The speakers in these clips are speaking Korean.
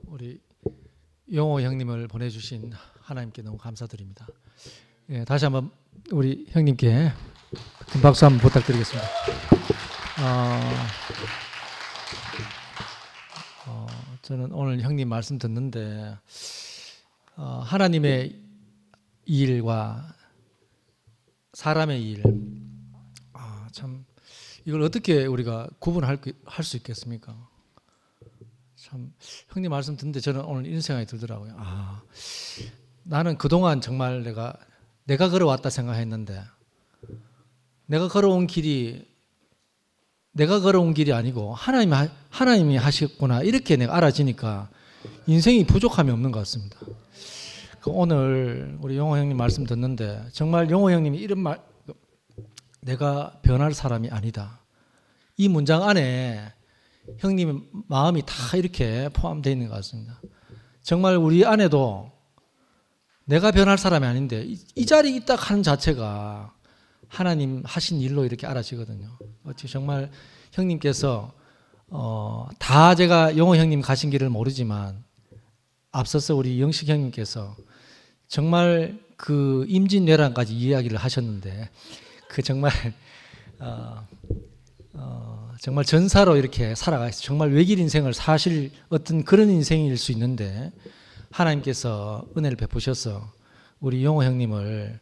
우리 용호 형님을 보내주신 하나님께 너무 감사드립니다. 예, 다시 한번 우리 형님께 큰 박수 한번 부탁드리겠습니다. 저는 오늘 형님 말씀 듣는데 하나님의 일과 사람의 일, 참 이걸 어떻게 우리가 구분할 수 있겠습니까? 참 형님 말씀 듣는데 저는 오늘 이런 생각이 들더라고요. 나는 그동안 정말 내가 걸어왔다 생각했는데 내가 걸어온 길이 아니고 하나님이 하셨구나 이렇게 내가 알아지니까 인생이 부족함이 없는 것 같습니다. 오늘 우리 용호 형님 말씀 듣는데 정말 용호 형님이 이런 말, 내가 변할 사람이 아니다. 이 문장 안에 형님의 마음이 다 이렇게 포함되어 있는 것 같습니다. 정말 우리 안에도 내가 변할 사람이 아닌데 이 자리에 있다 하는 자체가 하나님 하신 일로 이렇게 알아지거든요. 어찌 정말 형님께서 다 제가 용호 형님 가신 길을 모르지만 앞서서 우리 영식 형님께서 정말 그 임진왜란까지 이야기를 하셨는데 그 정말 정말 전사로 이렇게 살아가서 정말 외길 인생을 사실 어떤 그런 인생일 수 있는데 하나님께서 은혜를 베푸셔서 우리 용호 형님을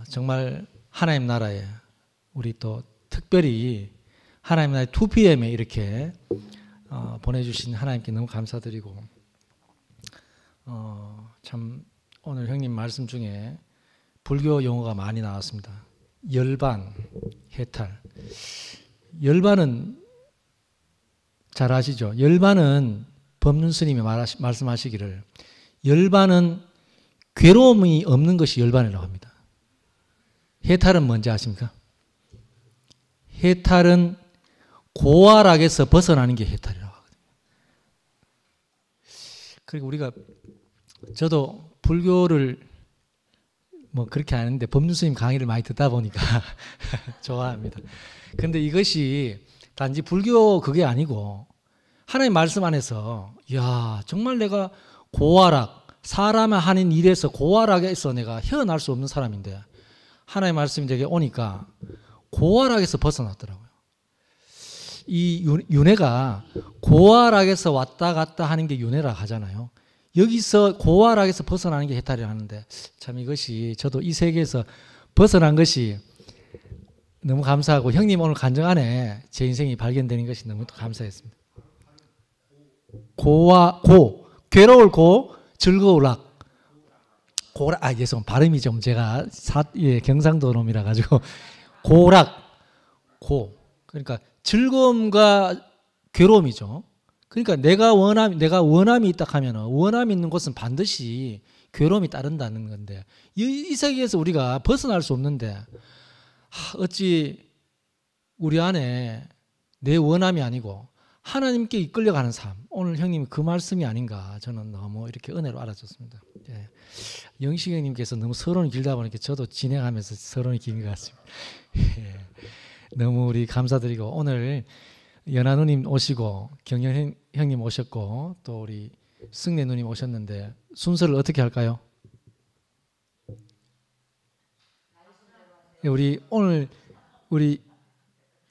정말 하나님 나라에 우리 또 특별히 하나님 나라의 2PM에 이렇게 보내주신 하나님께 너무 감사드리고 참 오늘 형님 말씀 중에 불교 용어가 많이 나왔습니다. 열반, 해탈. 열반은 잘 아시죠? 열반은 법륜 스님이 말씀하시기를 열반은 괴로움이 없는 것이 열반이라고 합니다. 해탈은 뭔지 아십니까? 해탈은 고활악에서 벗어나는 게 해탈이라고 하거든요. 그리고 우리가 저도 불교를 뭐 그렇게 아는데 법륜 스님 강의를 많이 듣다 보니까 좋아합니다. 그런데 이것이 단지 불교 그게 아니고 하나님 말씀 안에서 야 정말 내가 고활악 사람의 하는 일에서 고활악에서 내가 헤어날 수 없는 사람인데 하나님 말씀이 되게 오니까 고활악에서 벗어났더라고요. 이 윤회가 고활악에서 왔다 갔다 하는 게 윤회라 하잖아요. 여기서 고활악에서 벗어나는 게 해탈이라 하는데 참 이것이 저도 이 세계에서 벗어난 것이 너무 감사하고 형님 오늘 간증 안에 제 인생이 발견되는 것이 너무 감사했습니다. 괴로울 고, 즐거울 락. 고락, 죄송합니다. 발음이 좀 제가 경상도 놈이라 가지고 고락, 그러니까 즐거움과 괴로움이죠. 그러니까 내가 원함이 있다 하면 원함이 있는 곳은 반드시 괴로움이 따른다는 건데 이 세계에서 우리가 벗어날 수 없는데 어찌 우리 안에 내 원함이 아니고 하나님께 이끌려가는 삶. 오늘 형님이 그 말씀이 아닌가 저는 너무 이렇게 은혜로 알아줬습니다. 예. 영식 형님께서 너무 서론이 길다 보니까 저도 진행하면서 서론이 긴 것 같습니다. 예. 너무 우리 감사드리고 오늘 연하 누님 오시고 경연 형님 오셨고 또 우리 승래 누님 오셨는데 순서를 어떻게 할까요? 우리 오늘 우리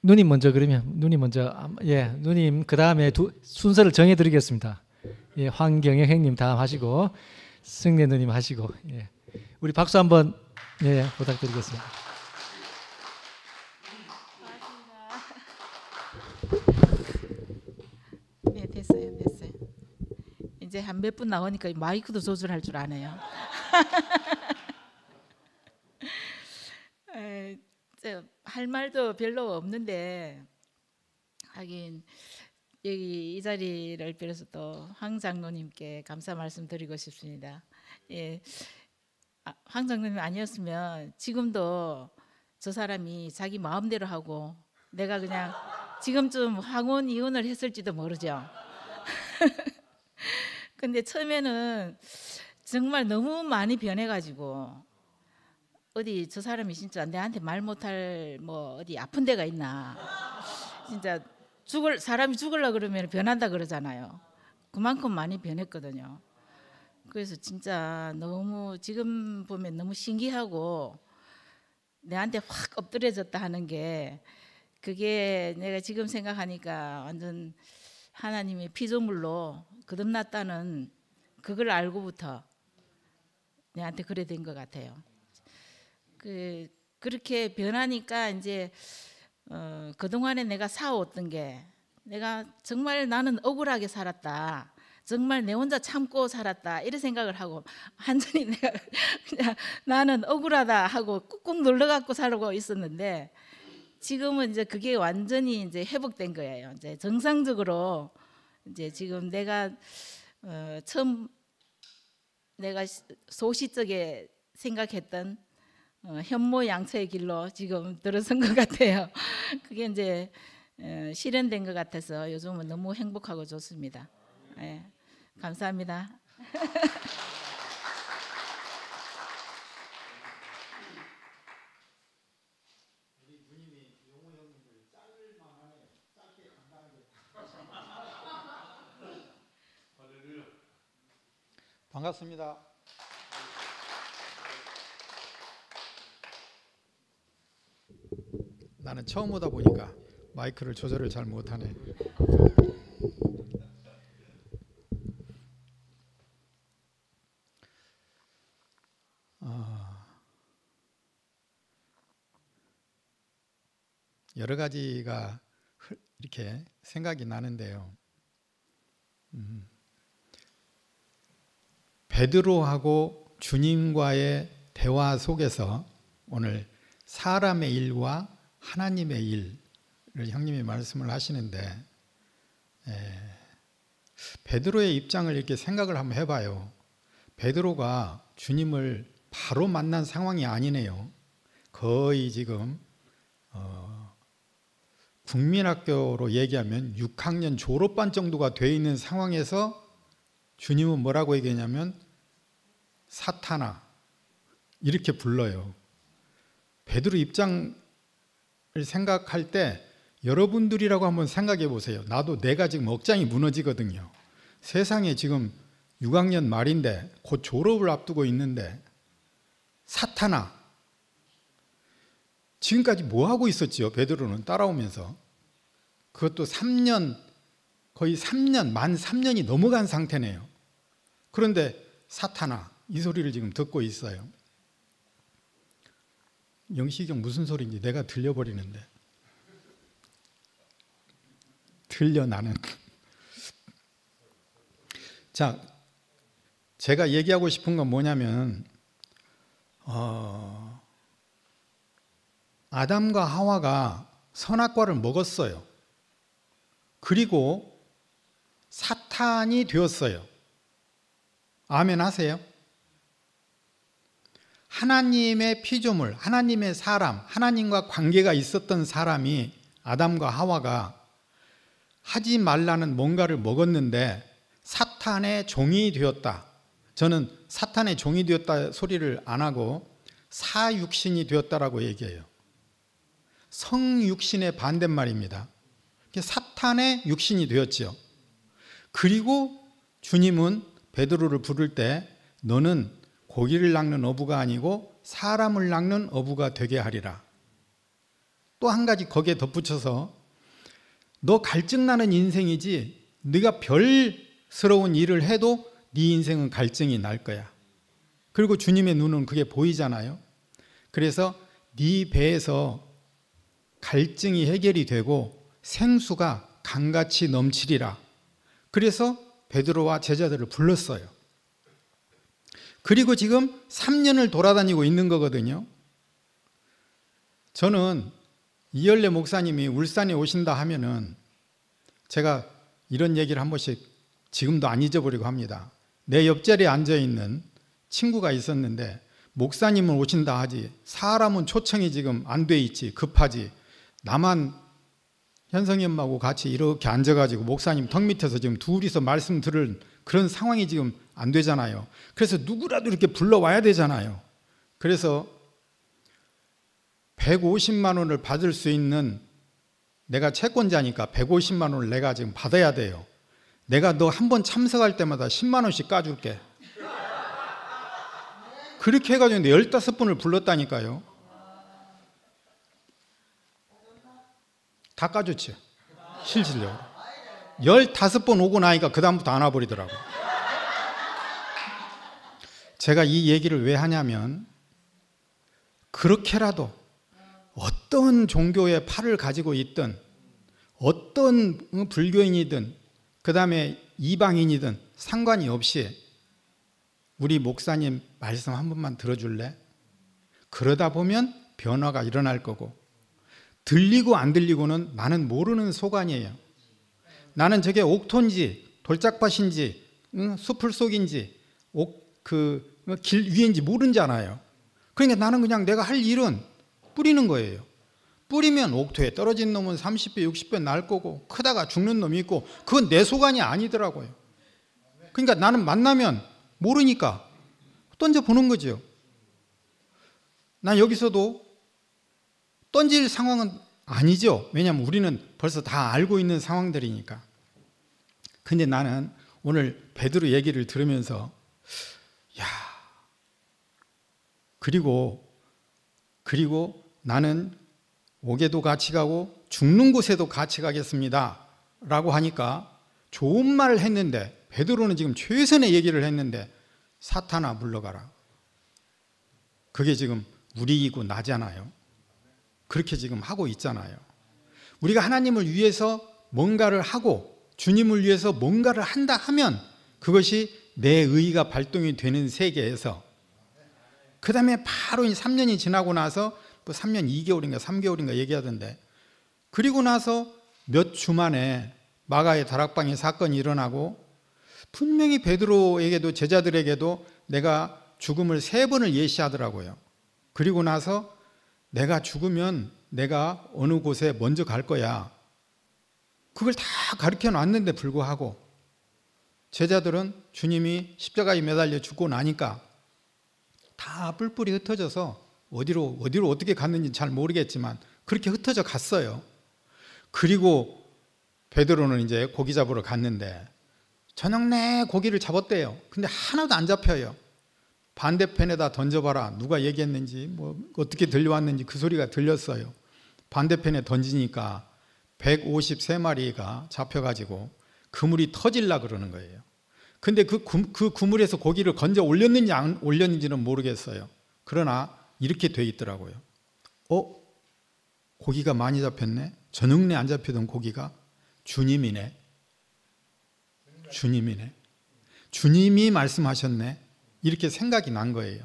누님 먼저 그러면 누님 먼저 누님 그 다음에 순서를 정해드리겠습니다. 예, 황경영 형님 다음 하시고 승래 누님 하시고 우리 박수 한번 부탁드리겠습니다. 네, 됐어요. 이제 한 몇 분 나오니까 마이크도 조절할 줄 아네요. 할 말도 별로 없는데 하긴 여기 이 자리를 빌어서 또 황 장로님께 감사 말씀드리고 싶습니다. 예, 황 장로님 아니었으면 지금도 저 사람이 자기 마음대로 하고 내가 그냥 지금쯤 황혼 이혼을 했을지도 모르죠. 근데 처음에는 정말 너무 많이 변해가지고 어디 저 사람이 진짜 내한테 말 못할 뭐 어디 아픈 데가 있나 진짜 사람이 죽으려 그러면 변한다 그러잖아요. 그만큼 많이 변했거든요. 그래서 진짜 너무 지금 보면 너무 신기하고 내한테 확 엎드려졌다 하는 게 그게 내가 지금 생각하니까 완전 하나님의 피조물로 거듭났다는 그걸 알고부터 내한테 그래 된 것 같아요. 그렇게 변하니까 이제 그동안에 내가 살아왔던 게 내가 정말 나는 억울하게 살았다. 정말 내 혼자 참고 살았다. 이런 생각을 하고 완전히 내가 그냥 나는 억울하다 하고 꾹꾹 눌러갖고 살고 있었는데 지금은 이제 그게 완전히 이제 회복된 거예요. 이제 정상적으로 이제 지금 내가 처음 내가 소시적에 생각했던 현모양처의 길로 지금 들어선 것 같아요. 그게 이제 실현된 것 같아서 요즘은 너무 행복하고 좋습니다. 네, 감사합니다. 반갑습니다. 나는 처음 오다 보니까 마이크를 조절을 잘 못하네. 여러 가지가 이렇게 생각이 나는데요. 베드로하고 주님과의 대화 속에서 오늘 사람의 일과 하나님의 일을 형님이 말씀을 하시는데 베드로의 입장을 이렇게 생각을 한번 해봐요. 베드로가 주님을 바로 만난 상황이 아니네요. 거의 지금 국민학교로 얘기하면 6학년 졸업반 정도가 돼 있는 상황에서 주님은 뭐라고 얘기하냐면 사탄아 이렇게 불러요. 베드로 입장을 생각할 때 여러분들이라고 한번 생각해 보세요. 나도 내가 지금 억장이 무너지거든요. 세상에 지금 6학년 말인데 곧 졸업을 앞두고 있는데 사탄아 지금까지 뭐 하고 있었지요? 베드로는 따라오면서 그것도 3년 거의 3년 만 3년이 넘어간 상태네요. 그런데 사탄아 이 소리를 지금 듣고 있어요. 영시경 무슨 소리인지 내가 들려버리는데 들려 나는. 자, 제가 얘기하고 싶은 건 뭐냐면 아담과 하와가 선악과를 먹었어요. 그리고 사탄이 되었어요. 아멘 하세요? 하나님의 피조물, 하나님의 사람, 하나님과 관계가 있었던 사람이 아담과 하와가 하지 말라는 뭔가를 먹었는데 사탄의 종이 되었다. 저는 사탄의 종이 되었다 소리를 안 하고 사육신이 되었다라고 얘기해요. 성육신의 반대말입니다. 사탄의 육신이 되었죠. 그리고 주님은 베드로를 부를 때 너는 고기를 낚는 어부가 아니고 사람을 낚는 어부가 되게 하리라. 또 한 가지 거기에 덧붙여서 너 갈증나는 인생이지 네가 별스러운 일을 해도 네 인생은 갈증이 날 거야. 그리고 주님의 눈은 그게 보이잖아요. 그래서 네 배에서 갈증이 해결이 되고 생수가 강같이 넘치리라. 그래서 베드로와 제자들을 불렀어요. 그리고 지금 3년을 돌아다니고 있는 거거든요. 저는 이열래 목사님이 울산에 오신다 하면은 제가 이런 얘기를 한 번씩 지금도 안 잊어버리고 합니다. 내 옆자리에 앉아있는 친구가 있었는데 목사님은 오신다 하지 사람은 초청이 지금 안 돼 있지 급하지 나만 현성이 엄마하고 같이 이렇게 앉아가지고 목사님 턱 밑에서 지금 둘이서 말씀 들을 그런 상황이 지금 안 되잖아요. 그래서 누구라도 이렇게 불러와야 되잖아요. 그래서 150만 원을 받을 수 있는 내가 채권자니까 150만 원을 내가 지금 받아야 돼요. 내가 너 한 번 참석할 때마다 10만 원씩 까줄게. 그렇게 해가지고 15번을 불렀다니까요. 다 까줬지. 실질적으로. 15번 오고 나니까 그 다음부터 안 와버리더라고요. 제가 이 얘기를 왜 하냐면, 그렇게라도 어떤 종교의 팔을 가지고 있든, 어떤 불교인이든, 그 다음에 이방인이든 상관이 없이 우리 목사님 말씀 한 번만 들어줄래? 그러다 보면 변화가 일어날 거고, 들리고 안 들리고는 나는 모르는 소관이에요. 나는 저게 옥토인지 돌짝밭인지 숲을 속인지 길 위인지 모르잖아요. 그러니까 나는 그냥 내가 할 일은 뿌리는 거예요. 뿌리면 옥토에 떨어진 놈은 30배 60배 날 거고, 크다가 죽는 놈이 있고, 그건 내 소관이 아니더라고요. 그러니까 나는 만나면 모르니까 던져보는 거죠. 난 여기서도 던질 상황은 아니죠. 왜냐하면 우리는 벌써 다 알고 있는 상황들이니까. 근데 나는 오늘 베드로 얘기를 들으면서 그리고 나는 옥에도 같이 가고 죽는 곳에도 같이 가겠습니다 라고 하니까 좋은 말을 했는데, 베드로는 지금 최선의 얘기를 했는데 사탄아 물러가라. 그게 지금 우리이고 나잖아요. 그렇게 지금 하고 있잖아요. 우리가 하나님을 위해서 뭔가를 하고 주님을 위해서 뭔가를 한다 하면 그것이 내 의의가 발동이 되는 세계에서, 그 다음에 바로 3년이 지나고 나서 3년 2개월인가 3개월인가 얘기하던데, 그리고 나서 몇 주 만에 마가의 다락방의 사건이 일어나고, 분명히 베드로에게도 제자들에게도 내가 죽음을 3번을 예시하더라고요. 그리고 나서 내가 죽으면 내가 어느 곳에 먼저 갈 거야. 그걸 다 가르쳐 놨는데 불구하고 제자들은 주님이 십자가에 매달려 죽고 나니까 다 뿔뿔이 흩어져서 어디로 어떻게 갔는지 잘 모르겠지만 그렇게 흩어져 갔어요. 그리고 베드로는 이제 고기 잡으러 갔는데 저녁 내 고기를 잡았대요. 근데 하나도 안 잡혀요. 반대편에다 던져봐라. 누가 얘기했는지 뭐 어떻게 들려왔는지 그 소리가 들렸어요. 반대편에 던지니까 153마리가 잡혀가지고 그물이 터질라 그러는 거예요. 근데 그 그물에서 고기를 건져 올렸는지 안 올렸는지는 모르겠어요. 그러나 이렇게 돼 있더라고요. 고기가 많이 잡혔네. 저녁 내 안 잡히던 고기가 주님이네. 주님이 말씀하셨네. 이렇게 생각이 난 거예요.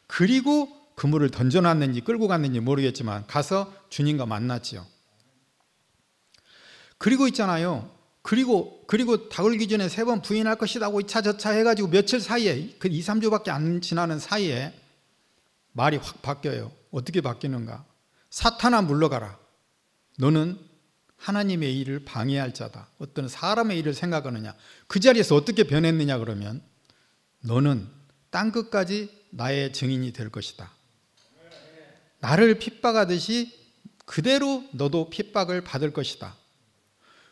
그리고 그물을 던져놨는지 끌고 갔는지 모르겠지만 가서 주님과 만났지요. 그리고 있잖아요. 그리고 다 걸기 전에 3번 부인할 것이라고 이차 저차 해가지고 며칠 사이에, 그 2, 3주밖에 안 지나는 사이에 말이 확 바뀌어요. 어떻게 바뀌는가? 사탄아 물러가라. 너는 하나님의 일을 방해할 자다. 어떤 사람의 일을 생각하느냐. 그 자리에서 어떻게 변했느냐 그러면 너는 땅끝까지 나의 증인이 될 것이다. 나를 핍박하듯이 그대로 너도 핍박을 받을 것이다.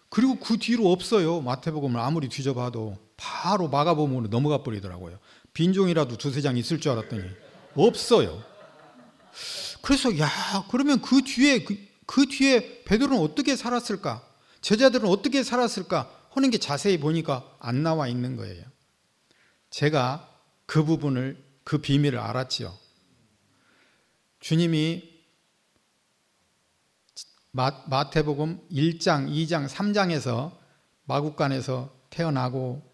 그리고 그 뒤로 없어요. 마태복음을 아무리 뒤져봐도 바로 마가복음으로 넘어가 버리더라고요. 빈종이라도 2-3장 있을 줄 알았더니 없어요. 그래서 그러면 그 뒤에 베드로는 어떻게 살았을까? 제자들은 어떻게 살았을까? 하는 게 자세히 보니까 안 나와 있는 거예요. 제가 그 부분을, 그 비밀을 알았지요. 주님이 마태복음 1장, 2장, 3장에서 마국간에서 태어나고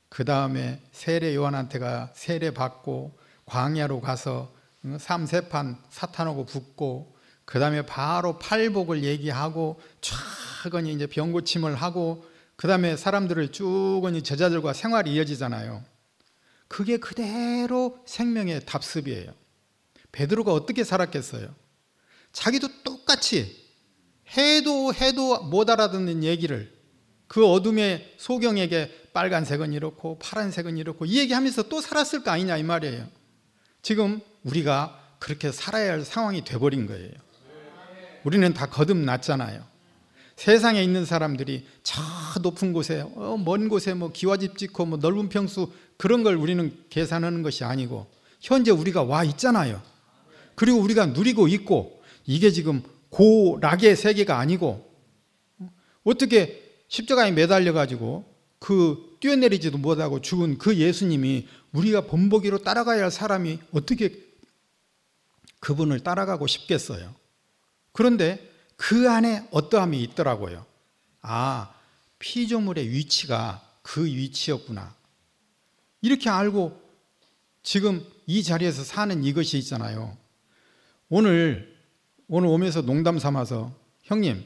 그 다음에 세례 요한한테가 세례 받고 광야로 가서 삼세판 사탄하고 붙고 그 다음에 바로 팔복을 얘기하고 쫙 이제 병고침을 하고 그 다음에 사람들을 쭉 제자들과 생활이 이어지잖아요. 그게 그대로 생명의 답습이에요. 베드로가 어떻게 살았겠어요? 자기도 똑같이 해도 못 알아듣는 얘기를 그 어둠의 소경에게 빨간색은 이렇고 파란색은 이렇고 이 얘기하면서 또 살았을 거 아니냐 이 말이에요. 지금 우리가 그렇게 살아야 할 상황이 돼버린 거예요. 우리는 다 거듭났잖아요. 세상에 있는 사람들이 저 높은 곳에 먼 곳에 뭐 기와집 짓고 뭐 넓은 평수 그런 걸 우리는 계산하는 것이 아니고 현재 우리가 와 있잖아요. 그리고 우리가 누리고 있고 이게 지금 고락의 세계가 아니고 어떻게 십자가에 매달려 가지고 그 뛰어내리지도 못하고 죽은 그 예수님이 우리가 본보기로 따라가야 할 사람이 어떻게 그분을 따라가고 싶겠어요. 그런데 그 안에 어떠함이 있더라고요. 아, 피조물의 위치가 그 위치였구나. 이렇게 알고 지금 이 자리에서 사는 이것이 있잖아요. 오늘 오면서 농담 삼아서 형님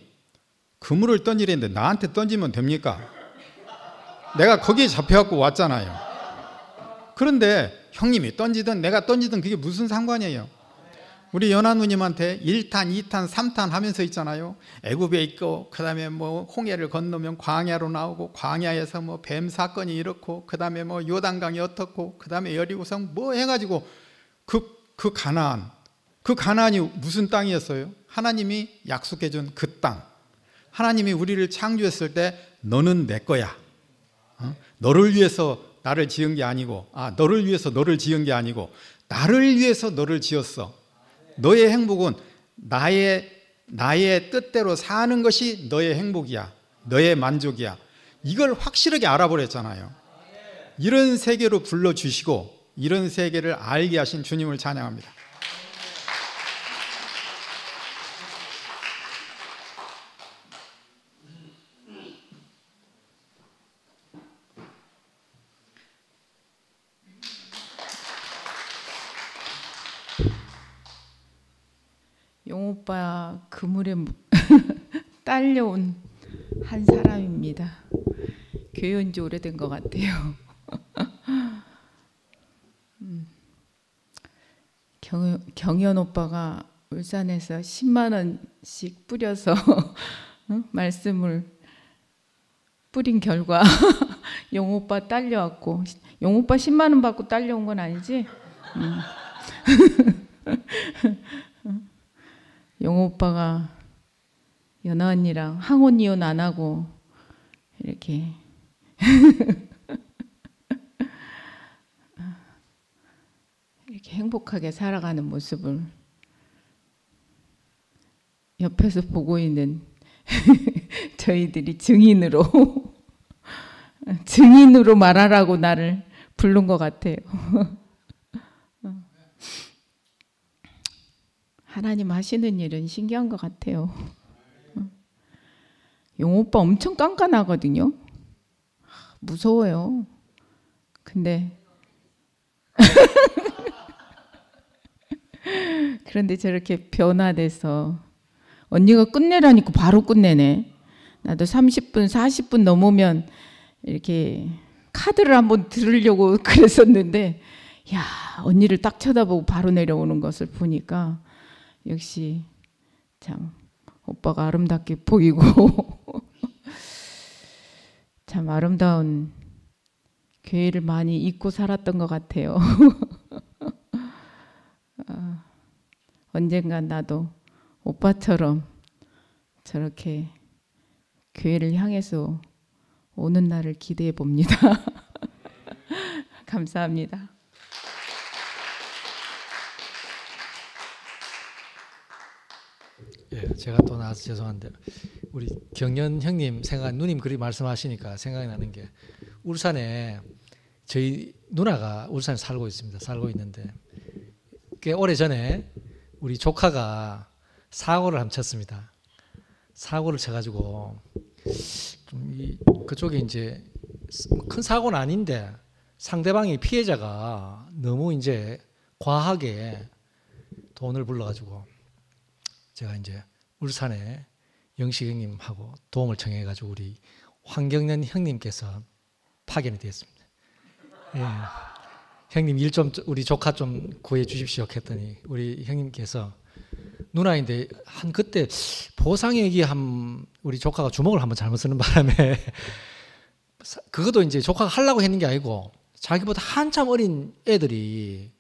그물을 던지려는데 나한테 던지면 됩니까? 내가 거기에 잡혀갖고 왔잖아요. 그런데 형님이 던지든 내가 던지든 그게 무슨 상관이에요? 우리 연하 누님한테 1탄, 2탄, 3탄 하면서 있잖아요. 애굽에 있고 그 다음에 뭐 홍해를 건너면 광야로 나오고 광야에서 뭐 뱀 사건이 이렇고 그 다음에 뭐 요단강이 어떻고 그 다음에 여리고성 뭐 해가지고 그 가나안이 무슨 땅이었어요? 하나님이 약속해준 그 땅. 하나님이 우리를 창조했을 때 너는 내 거야. 너를 위해서 나를 지은 게 아니고 너를 위해서 너를 지은 게 아니고 나를 위해서 너를 지었어. 너의 행복은 나의 뜻대로 사는 것이 너의 행복이야. 너의 만족이야. 이걸 확실하게 알아버렸잖아요. 이런 세계로 불러주시고 이런 세계를 알게 하신 주님을 찬양합니다. 용오빠 그물에 딸려온 한 사람입니다. 교회 온 지 오래된 것 같아요. 경현 오빠가 울산에서 10만 원씩 뿌려서 말씀을 뿌린 결과 용오빠 딸려왔고, 용오빠 10만 원 받고 딸려온 건 아니지? 용오빠가 연아 언니랑 항혼 이혼 안 하고 이렇게 이렇게 행복하게 살아가는 모습을 옆에서 보고 있는 저희들이 증인으로 말하라고 나를 부른 것 같아요. 하나님 하시는 일은 신기한 것 같아요. 용오빠 엄청 깐깐하거든요. 무서워요. 근데 그런데 저렇게 변화돼서 언니가 끝내라니까 바로 끝내네. 나도 30분, 40분 넘으면 이렇게 카드를 한번 들으려고 그랬었는데, 야, 언니를 딱 쳐다보고 바로 내려오는 것을 보니까 역시 참 오빠가 아름답게 보이고 참 아름다운 교회를 많이 잊고 살았던 것 같아요. 언젠간 나도 오빠처럼 저렇게 교회를 향해서 오는 날을 기대해 봅니다. 감사합니다. 예, 제가 또 나와서 죄송한데 우리 경연 형님 누님 그리 말씀하시니까 생각이 나는 게, 울산에 저희 누나가 울산에 살고 있는데 꽤 오래 전에 우리 조카가 사고를 한번 쳤습니다. 사고를 쳐가지고 좀 그쪽에 이제 큰 사고는 아닌데 상대방이 피해자가 너무 이제 과하게 돈을 불러가지고 제가 이제 울산에 영식 형님하고 도움을 청해가지고 우리 황경련 형님께서 파견이 되었습니다. 예. 형님 일 좀 우리 조카 좀 구해 주십시오 했더니 우리 형님께서 누나인데 한 그때 보상 얘기한 우리 조카가 주먹을 한번 잘못 쓰는 바람에 그것도 이제 조카가 하려고 했는 게 아니고 자기보다 한참 어린 애들이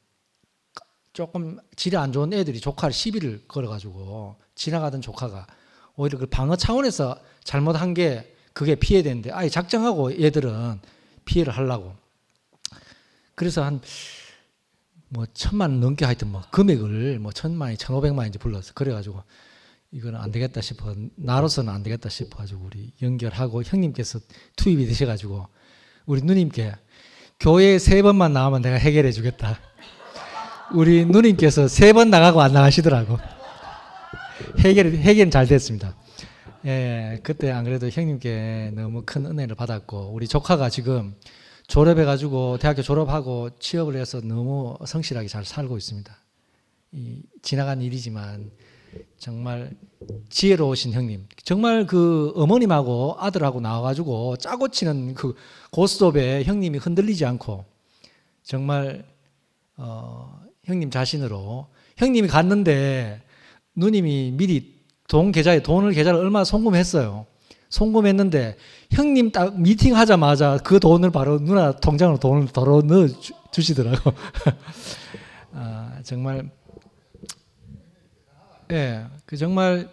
조금 질이 안 좋은 애들이 조카를 시비를 걸어가지고 지나가던 조카가 오히려 그 방어 차원에서 잘못한 게 그게 피해되는데 아예 작정하고 얘들은 피해를 하려고. 그래서 한 뭐 1,000만 원 넘게 하여튼 뭐 금액을 뭐 1,000만 원, 1,500만 원인지 불렀어. 그래가지고 이거는 안 되겠다 싶어. 나로서는 안 되겠다 싶어가지고 우리 연결하고 형님께서 투입이 되셔가지고 우리 누님께 교회 3번만 나오면 내가 해결해 주겠다. 우리 누님께서 3번 나가고 안 나가시더라고. 해결은 잘 됐습니다. 예, 그때 안 그래도 형님께 너무 큰 은혜를 받았고 우리 조카가 지금 졸업해가지고 대학교 졸업하고 취업을 해서 너무 성실하게 잘 살고 있습니다. 지나간 일이지만 정말 지혜로우신 형님, 정말 그 어머님하고 아들하고 나와가지고 짜고 치는 그 고스톱에 형님이 흔들리지 않고 정말 형님 자신으로 형님이 갔는데 누님이 미리 계좌를 얼마 송금했어요. 송금했는데 형님 딱 미팅 하자마자 그 돈을 바로 누나 통장으로 돈을 바로 넣어 주시더라고. 정말 예, 그 정말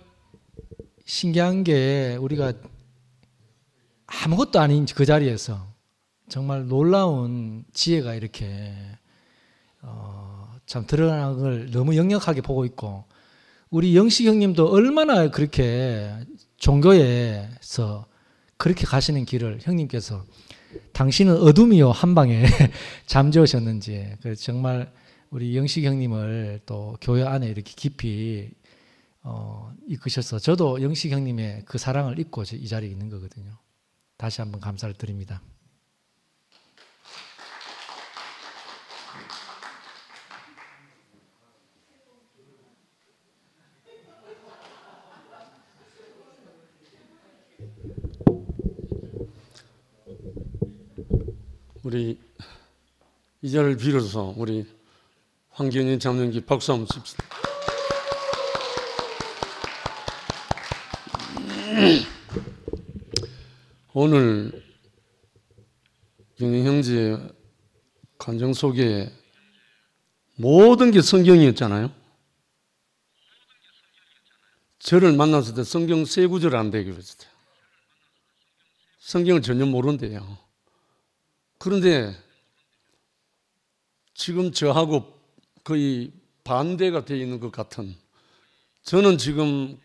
신기한 게 우리가 아무것도 아닌 그 자리에서 정말 놀라운 지혜가 이렇게 참 드러나는 걸 너무 역력하게 보고 있고 우리 영식 형님도 얼마나 그렇게 종교에서 그렇게 가시는 길을 형님께서 당신은 어둠이요 한방에 잠재우셨는지 그래서 정말 우리 영식 형님을 또 교회 안에 이렇게 깊이 이끄셔서 저도 영식 형님의 그 사랑을 잊고 이 자리에 있는 거거든요. 다시 한번 감사를 드립니다. 우리 이 자리를 빌어서 우리 황경인 장로님께 박수 한번 칩시다. 오늘 경인 형제 간증 속에 모든 게 성경이었잖아요. 저를 만났을 때 성경 3구절 안 되게 그랬어요. 성경을 전혀 모른대요. 그런데 지금 저하고 거의 반대가 되어 있는 것 같은 저는 지금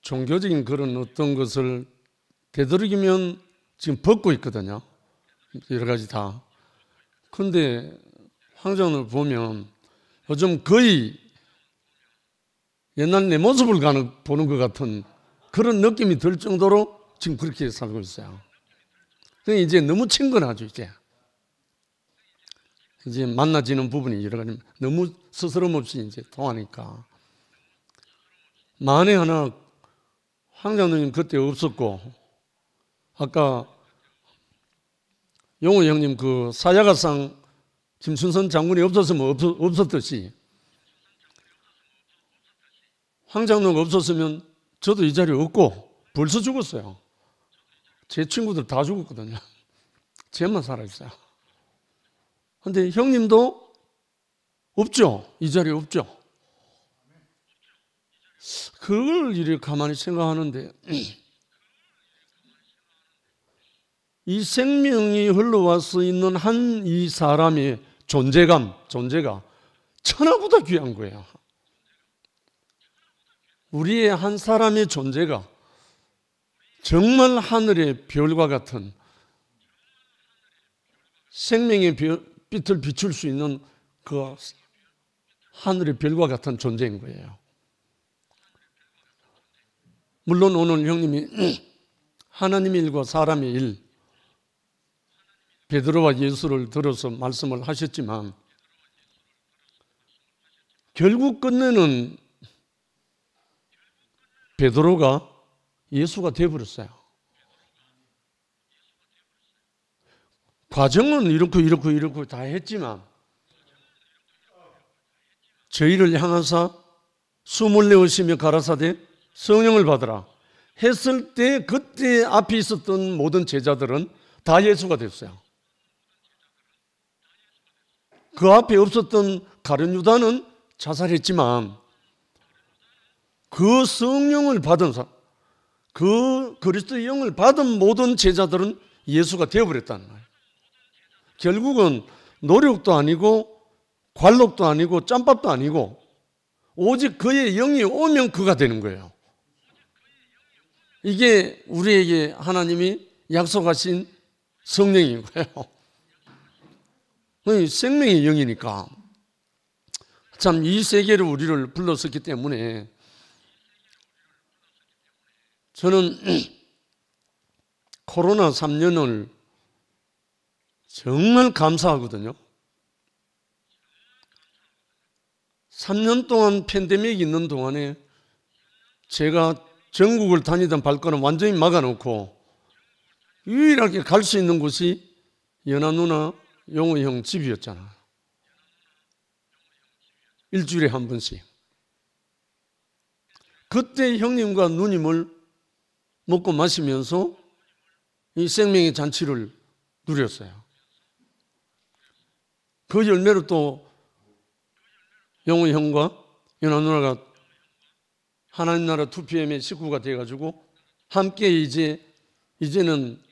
종교적인 그런 어떤 것을 되도록이면 지금 벗고 있거든요. 여러 가지 다. 그런데 황장을 보면 요즘 거의 옛날 내 모습을 보는 것 같은 그런 느낌이 들 정도로 지금 그렇게 살고 있어요. 이제 너무 친근하죠, 이제 만나지는 부분이 여러 가지 너무 스스럼 없이 이제 통하니까. 만에 하나 황장로님 그때 없었고, 아까 용호 형님 그 사야가상 김순선 장군이 없었으면 없었듯이 황장로가 없었으면 저도 이 자리에 없고 벌써 죽었어요. 제 친구들 다 죽었거든요. 쟤만 살아있어요. 근데 형님도 없죠. 이 자리에 없죠. 그걸 이렇게 가만히 생각하는데 이 생명이 흘러와서 있는 한 이 사람의 존재가 천하보다 귀한 거예요. 우리의 한 사람의 존재가 정말 하늘의 별과 같은 생명의 빛을 비출 수 있는 그 하늘의 별과 같은 존재인 거예요. 물론 오늘 형님이 하나님의 일과 사람의 일, 베드로와 예수를 들어서 말씀을 하셨지만 결국 끝내는 베드로가 예수가 되어버렸어요. 과정은 이렇고 다 했지만 저희를 향하사 숨을 내쉬며 가라사대 성령을 받으라 했을 때 그때 앞에 있었던 모든 제자들은 다 예수가 됐어요. 그 앞에 없었던 가룟 유다는 자살했지만 그 성령을 받은 사람, 그 그리스도의 영을 받은 모든 제자들은 예수가 되어버렸다는 거예요. 결국은 노력도 아니고 관록도 아니고 짬밥도 아니고 오직 그의 영이 오면 그가 되는 거예요. 이게 우리에게 하나님이 약속하신 성령인 거예요. 생명의 영이니까. 참 이 세계로 우리를 불렀었기 때문에 저는 코로나 3년을 정말 감사하거든요. 3년 동안 팬데믹이 있는 동안에 제가 전국을 다니던 발걸음 완전히 막아놓고 유일하게 갈 수 있는 곳이 연아 누나, 용호 형 집이었잖아요. 일주일에 한 번씩. 그때 형님과 누님을 먹고 마시면서 이 생명의 잔치를 누렸어요. 그 열매로 또 용호 형과 연아 누나가 하나님 나라 2PM의 식구가 돼가지고 함께 이제는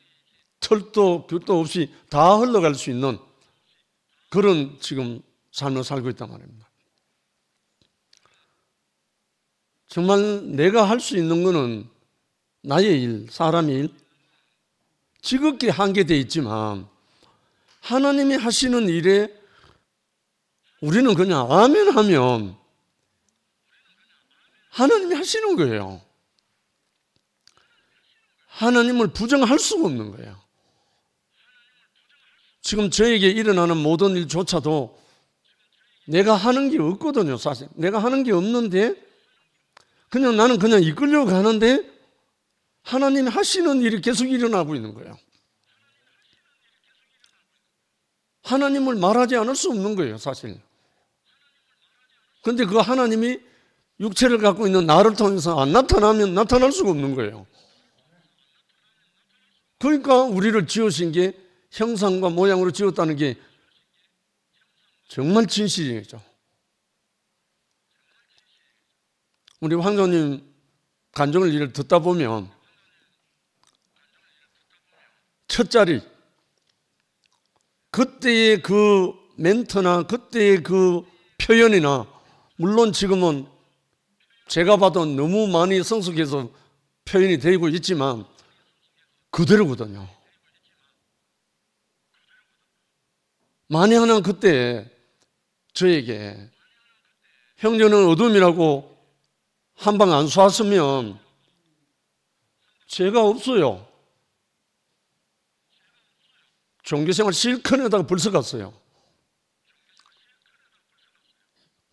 털도 귤도 없이 다 흘러갈 수 있는 그런 지금 삶을 살고 있단 말입니다. 정말 내가 할 수 있는 거는 나의 일, 사람의 일, 지극히 한계되어 있지만 하나님이 하시는 일에 우리는 그냥 아멘 하면 하나님이 하시는 거예요. 하나님을 부정할 수가 없는 거예요. 지금 저에게 일어나는 모든 일조차도 내가 하는 게 없거든요, 사실. 내가 하는 게 없는데 나는 그냥 이끌려 가는데 하나님이 하시는 일이 계속 일어나고 있는 거예요. 하나님을 말하지 않을 수 없는 거예요, 사실. 그런데 그 하나님이 육체를 갖고 있는 나를 통해서 안 나타나면 나타날 수가 없는 거예요. 그러니까 우리를 지으신 게 형상과 모양으로 지었다는 게 정말 진실이죠. 우리 황교님 간증을 일을 듣다 보면 첫 자리, 그때의 그 멘트나 그때의 그 표현이나 물론 지금은 제가 봐도 너무 많이 성숙해서 표현이 되고 있지만 그대로거든요. 만약 하나 그때 저에게 형제는 어둠이라고 한 방 안 쏘았으면 죄가 없어요. 종교생활 실컷 하다가 벌써 갔어요.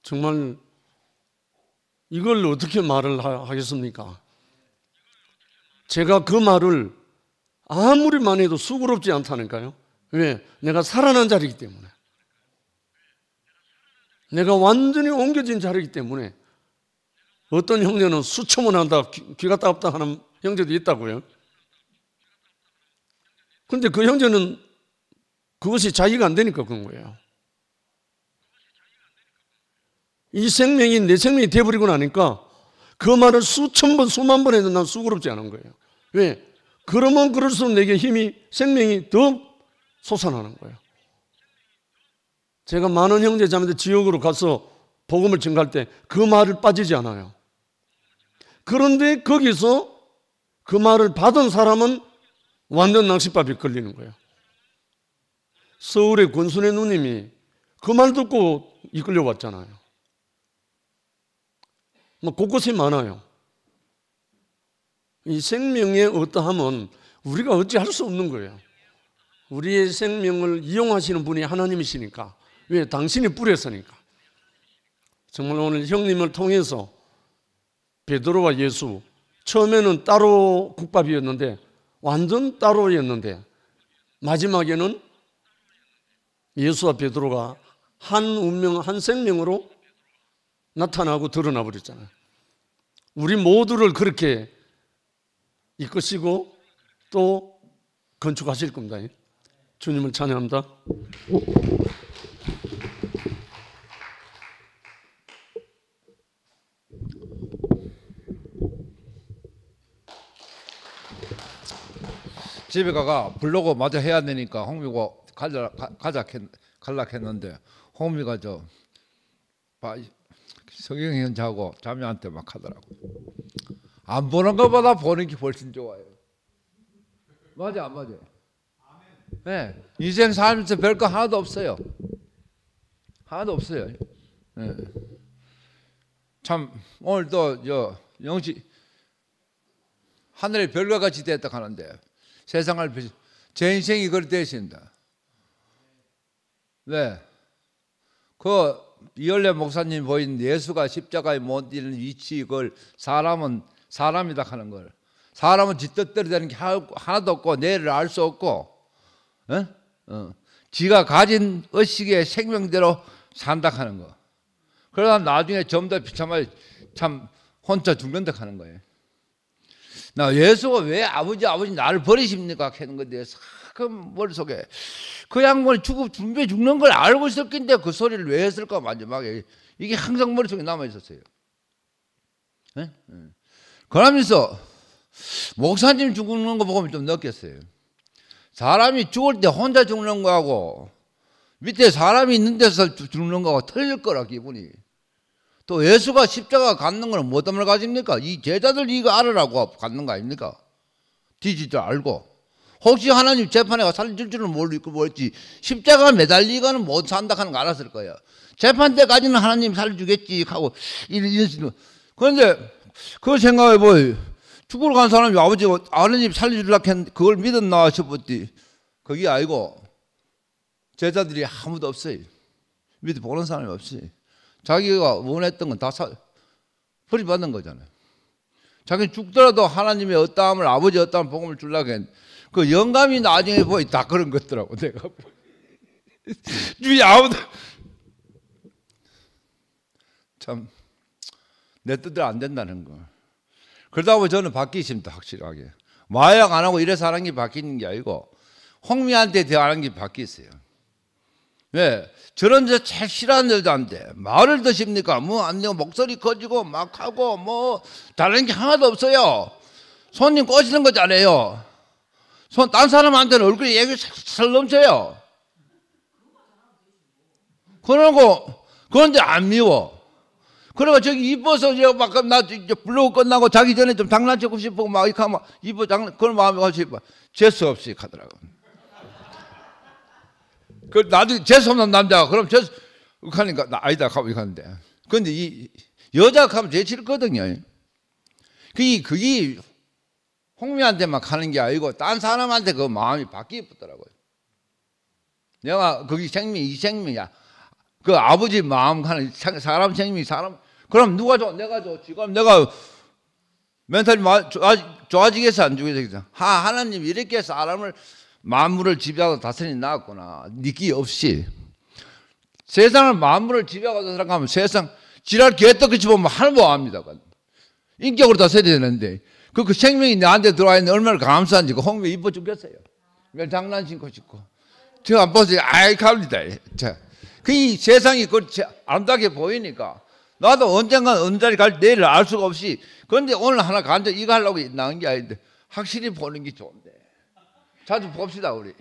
정말 이걸 어떻게 말을 하겠습니까? 제가 그 말을 아무리 많이 해도 수고롭지 않다니까요. 왜? 내가 살아난 자리이기 때문에. 내가 완전히 옮겨진 자리이기 때문에. 어떤 형제는 수초만 한다, 귀가 따갑다 하는 형제도 있다고요. 그런데 그 형제는 그것이 자기가 안 되니까 그런 거예요. 이 생명이 내 생명이 되어버리고 나니까 그 말을 수천 번, 수만 번 해도 난 수고롭지 않은 거예요. 왜? 그러면 그럴수록 내게 힘이, 생명이 더 솟아나는 거예요. 제가 많은 형제 자매들 지역으로 가서 복음을 전가할 때 그 말을 빠지지 않아요. 그런데 거기서 그 말을 받은 사람은 완전 낚싯밥이 걸리는 거예요. 서울의 권순애 누님이 그 말 듣고 이끌려 왔잖아요. 곳곳이 많아요. 이 생명의 어떠함은 우리가 어찌할 수 없는 거예요. 우리의 생명을 이용하시는 분이 하나님이시니까. 왜? 당신이 뿌렸으니까. 정말 오늘 형님을 통해서 베드로와 예수, 처음에는 따로 국밥이었는데 완전 따로였는데 마지막에는 예수와 베드로가 한 운명, 한 생명으로 나타나고 드러나 버렸잖아요. 우리 모두를 그렇게 이끄시고 또 건축하실 겁니다. 주님을 찬양합니다. 집에 가가 블로그 마저 해야 되니까 홍미가 갈락했는데 홍미가 성경현자하고 자매한테 막 하더라고. 안 보는 것보다 보는 게 훨씬 좋아요. 맞아 안 맞아? 네. 인생 살면서 별거 하나도 없어요. 하나도 없어요. 네. 참 오늘도 영시 하늘의 별과 같이 됐다 하는데 세상을 제 인생이 그렇게 되신다. 네. 그 이열래 목사님 보인 예수가 십자가에 못 이르는 위치, 그걸 사람은 사람이다 하는 걸, 사람은 지 뜻대로 되는 게 하나도 없고 내일을 알 수 없고, 지가 가진 의식의 생명대로 산다 하는 거. 그러다 나중에 좀 더 비참하게 참 혼자 죽는다 하는 거예요. 나 예수가 왜 아버지 나를 버리십니까 하는 것에 대해서 그 머릿속에 그 양반이 준비해 죽는 걸 알고 있을 텐데 그 소리를 왜 했을까 마지막에 이게 항상 머릿속에 남아 있었어요. 네? 그러면서 목사님 죽는 거 보면 좀 느꼈어요. 사람이 죽을 때 혼자 죽는 거하고 밑에 사람이 있는 데서 죽는 거하고 틀릴 거라 기분이. 또 예수가 십자가 갖는 거는 뭐 때문에 가집니까? 이 제자들 이거 알으라고 갖는 거 아닙니까? 뒤지도 알고. 혹시 하나님 재판에 살릴 줄은 모르겠지. 십자가 매달리고는 못 산다 하는 거 알았을 거예요. 재판 때까지는 하나님 살려주겠지 하고 이런. 그런데 그 생각해 보여. 죽으러 간 사람이 아버지 하나님 살려주려고 했는데 그걸 믿었나 싶었지. 그게 아니고 제자들이 아무도 없어요. 밑에 보는 사람이 없어요. 자기가 원했던 건 다 버림받는 거잖아요. 자기 죽더라도 하나님의 어떠함을, 아버지 어떠함 복음을 주려고 했는데 그 영감이 나중에 보니 다 그런 것더라고. 내가 주위 아무도 참 내 뜻대로 안 된다는 거. 그러다 보면 저는 바뀌십니다. 확실하게 마약 안 하고 이래서 하는 게 바뀌는 게 아니고 홍미한테 대하는 게 바뀌었어요. 왜? 저런 저 제일 싫어하는 여자인데 말을 드십니까? 뭐 안 되고 목소리 커지고 막 하고 뭐 다른 게 하나도 없어요. 손님 꼬시는 거잖아요. 딴 사람한테는 얼굴에 얘기 살 넘쳐요. 그런데 안 미워. 그래가 저기 이뻐서 막 나 블로그 끝나고 자기 전에 좀 장난치고 싶고 막 이렇게 하면 이뻐 그런 마음이 가지고 재수 없이 가더라고. 그 나중에 재수 없는 남자가 그럼 재수 하니까 나 아니다 하고 이렇게 하는데, 그런데 이 여자가 하면 제일 싫거든요. 그게 홍미한테만 가는 게 아니고 딴 사람한테 그 마음이 바뀌었더라고요. 내가 그게 이 생명이야. 그 아버지 마음 가는 사람 생명이 사람. 그럼 누가 좋아? 내가 좋아. 지금 내가 멘탈이 좋아지겠어 안 좋아지겠어? 하나님 이렇게 사람을 만물을 지배하고 다스리니 나왔구나. 니기 없이 세상을 만물을 지배하고 살아가면 세상 지랄 개떡같이 보면 하나도 안 합니다. 인격으로 다스려야 되는데 그 생명이 나한테 들어와 있는 얼마나 감사한지. 그 홍미 이뻐 죽겠어요. 왜 장난치고 싶고 제가 안 보세요. 아이 갑니다. 자, 그 세상이 그렇지 아름답게 보이니까 나도 언젠가 어느 자리 갈 내일을 알 수가 없이. 그런데 오늘 하나 간다 이거 하려고 나온 게 아닌데 확실히 보는 게 좋은데 자주 봅시다. 우리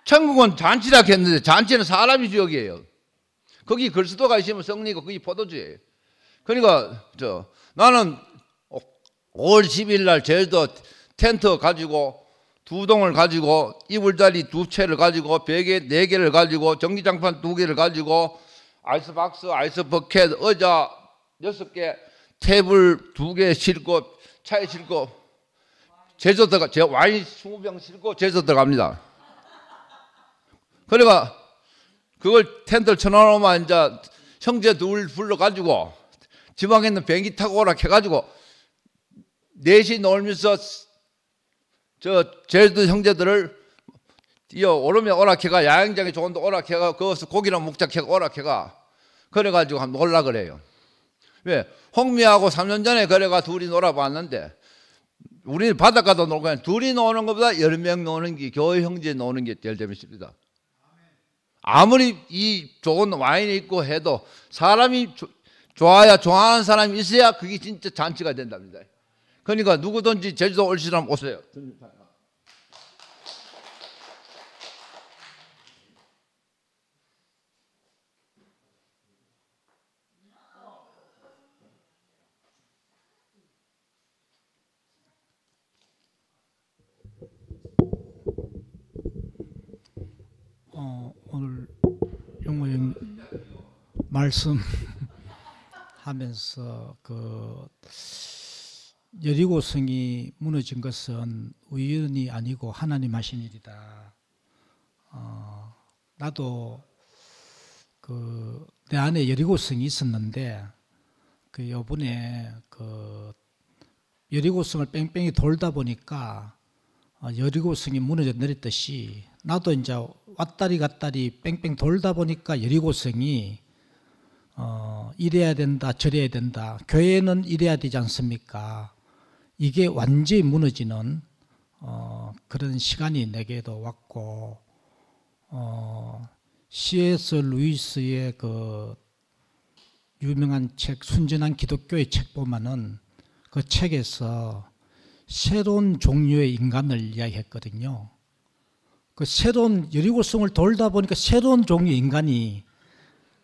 천국은 잔치라 했는데 잔치는 사람이 지역이에요. 거기 그리스도가 있으면 성리고 거기 포도주예요. 그러니까 나는 5월 10일 날 제주도 텐트 가지고 2동을 가지고 이불자리 2채를 가지고 베개 4개를 가지고 전기장판 2개를 가지고 아이스박스, 아이스버켓, 의자 6개, 테이블 2개 싣고 차에 싣고 제주도 들어가. 제가 와인 20병 싣고 제주도 들어갑니다. 그러니까 그걸 텐트를 쳐놓으면 이제 형제 둘 불러가지고 지방에 있는 비행기 타고 오라 해가지고 4시 놀면서 제주도 형제들을 오르면 오락해가 야영장에 좋은데 오락해가 거기서 고기랑 목작해가 오락해가 그래가지고 한번 놀라 그래요. 왜? 홍미하고 3년 전에 그래가 둘이 놀아봤는데 우리는 바닷가도 놀고 그냥 둘이 노는 것보다 10명 노는 게 교회 형제 노는 게 제일 재밌습니다. 아무리 이 좋은 와인이 있고 해도 사람이 좋아야 좋아하는 사람이 있어야 그게 진짜 잔치가 된답니다. 그러니까 누구든지 제주도 올 사람 오세요. 오늘 용모님 말씀하면서 그 여리고성이 무너진 것은 우연이 아니고 하나님 하신 일이다. 나도 그 내 안에 여리고성이 있었는데 그 요번에 그 여리고성을 뺑뺑이 돌다 보니까 여리고성이 무너져 내렸듯이 나도 이제 왔다리 갔다리 뺑뺑 돌다 보니까 여리고성이 이래야 된다 저래야 된다, 교회는 이래야 되지 않습니까? 이게 완전히 무너지는 그런 시간이 내게도 왔고, C.S. 루이스의 그 유명한 책 순전한 기독교의 책 보면은 그 책에서 새로운 종류의 인간을 이야기했거든요. 그 새로운 여리고성을 돌다 보니까 새로운 종류의 인간이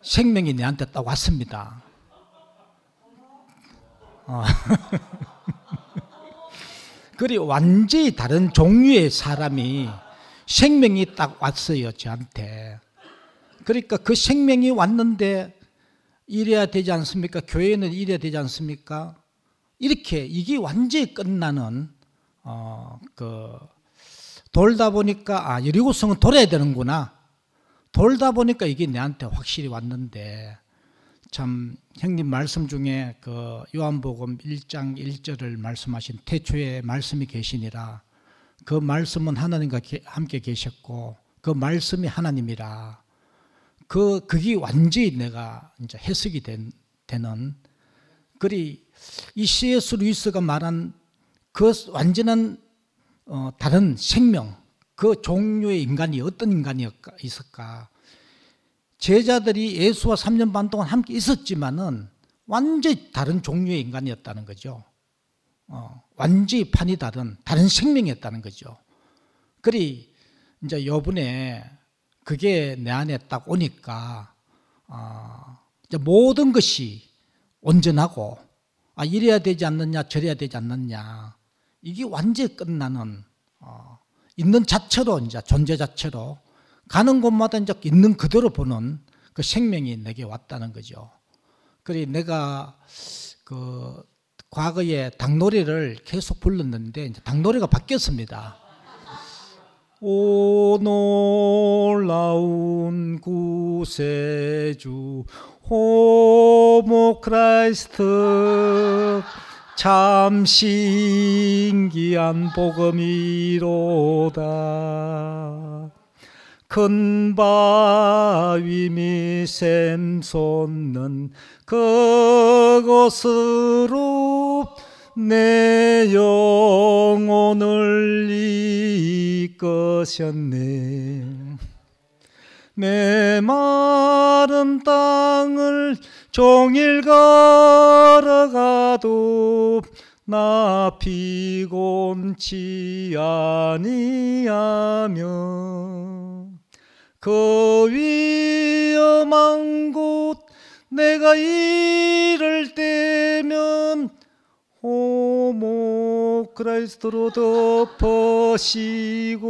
생명이 내한테 딱 왔습니다. 그리 완전히 다른 종류의 사람이 생명이 딱 왔어요, 저한테. 그러니까 그 생명이 왔는데 이래야 되지 않습니까? 교회는 이래야 되지 않습니까? 이렇게 이게 완전히 끝나는 돌다 보니까 여리고성은 돌아야 되는구나. 돌다 보니까 이게 내한테 확실히 왔는데, 참 형님 말씀 중에 그 요한복음 1장 1절을 말씀하신 태초에 말씀이 계시니라. 그 말씀은 하나님과 함께 계셨고 그 말씀이 하나님이라. 그게 완전히 내가 이제 해석이 되는, 그리 이 C.S. 루이스가 말한 그 완전한 다른 생명, 그 종류의 인간이 어떤 인간이 있을까? 제자들이 예수와 3년 반 동안 함께 있었지만은 완전히 다른 종류의 인간이었다는 거죠. 완전히 판이 다른 생명이었다는 거죠. 그리 이제 요번에 그게 내 안에 딱 오니까 이제 모든 것이 온전하고 이래야 되지 않느냐 저래야 되지 않느냐, 이게 완전히 끝나는 있는 자체로 이제 존재 자체로 가는 곳마다 이제 있는 그대로 보는 그 생명이 내게 왔다는 거죠. 그래 내가 그 과거에 닭노래를 계속 불렀는데 이제 닭노래가 바뀌었습니다. 오 놀라운 구세주 호모 크라이스트 참 신기한 복음이로다. 큰 바위 미 샘솟는 그곳으로 내 영혼을 이끄셨네. 내 마른 땅을 종일 걸어가도 나 피곤치 아니하며 그 위험한 곳 내가 이를 때면 호모 크라이스트로 덮으시고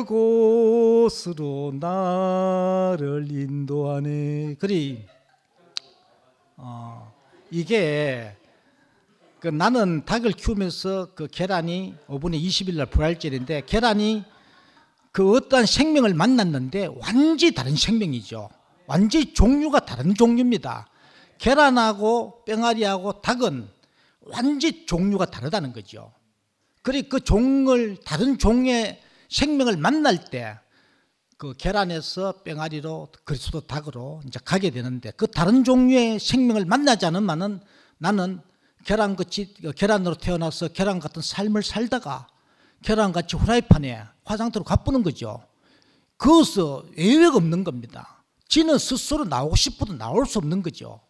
그곳으로 나를 인도하네. 그리 이게 나는 닭을 키우면서 그 계란이 5분의 20일 날 부활절인데 계란이 그 어떠한 생명을 만났는데 완전히 다른 생명이죠. 완전히 종류가 다른 종류입니다. 계란하고 뺑아리하고 닭은 완전히 종류가 다르다는 거죠. 그리고 그 다른 종의 생명을 만날 때 그 계란에서 뺑아리로 그리스도 닭으로 이제 가게 되는데, 그 다른 종류의 생명을 만나지 않으면은 나는 계란으로 태어나서 계란 같은 삶을 살다가 계란같이 후라이팬에 화장터로 가쁘는 거죠. 그것은 예외가 없는 겁니다. 지는 스스로 나오고 싶어도 나올 수 없는 거죠.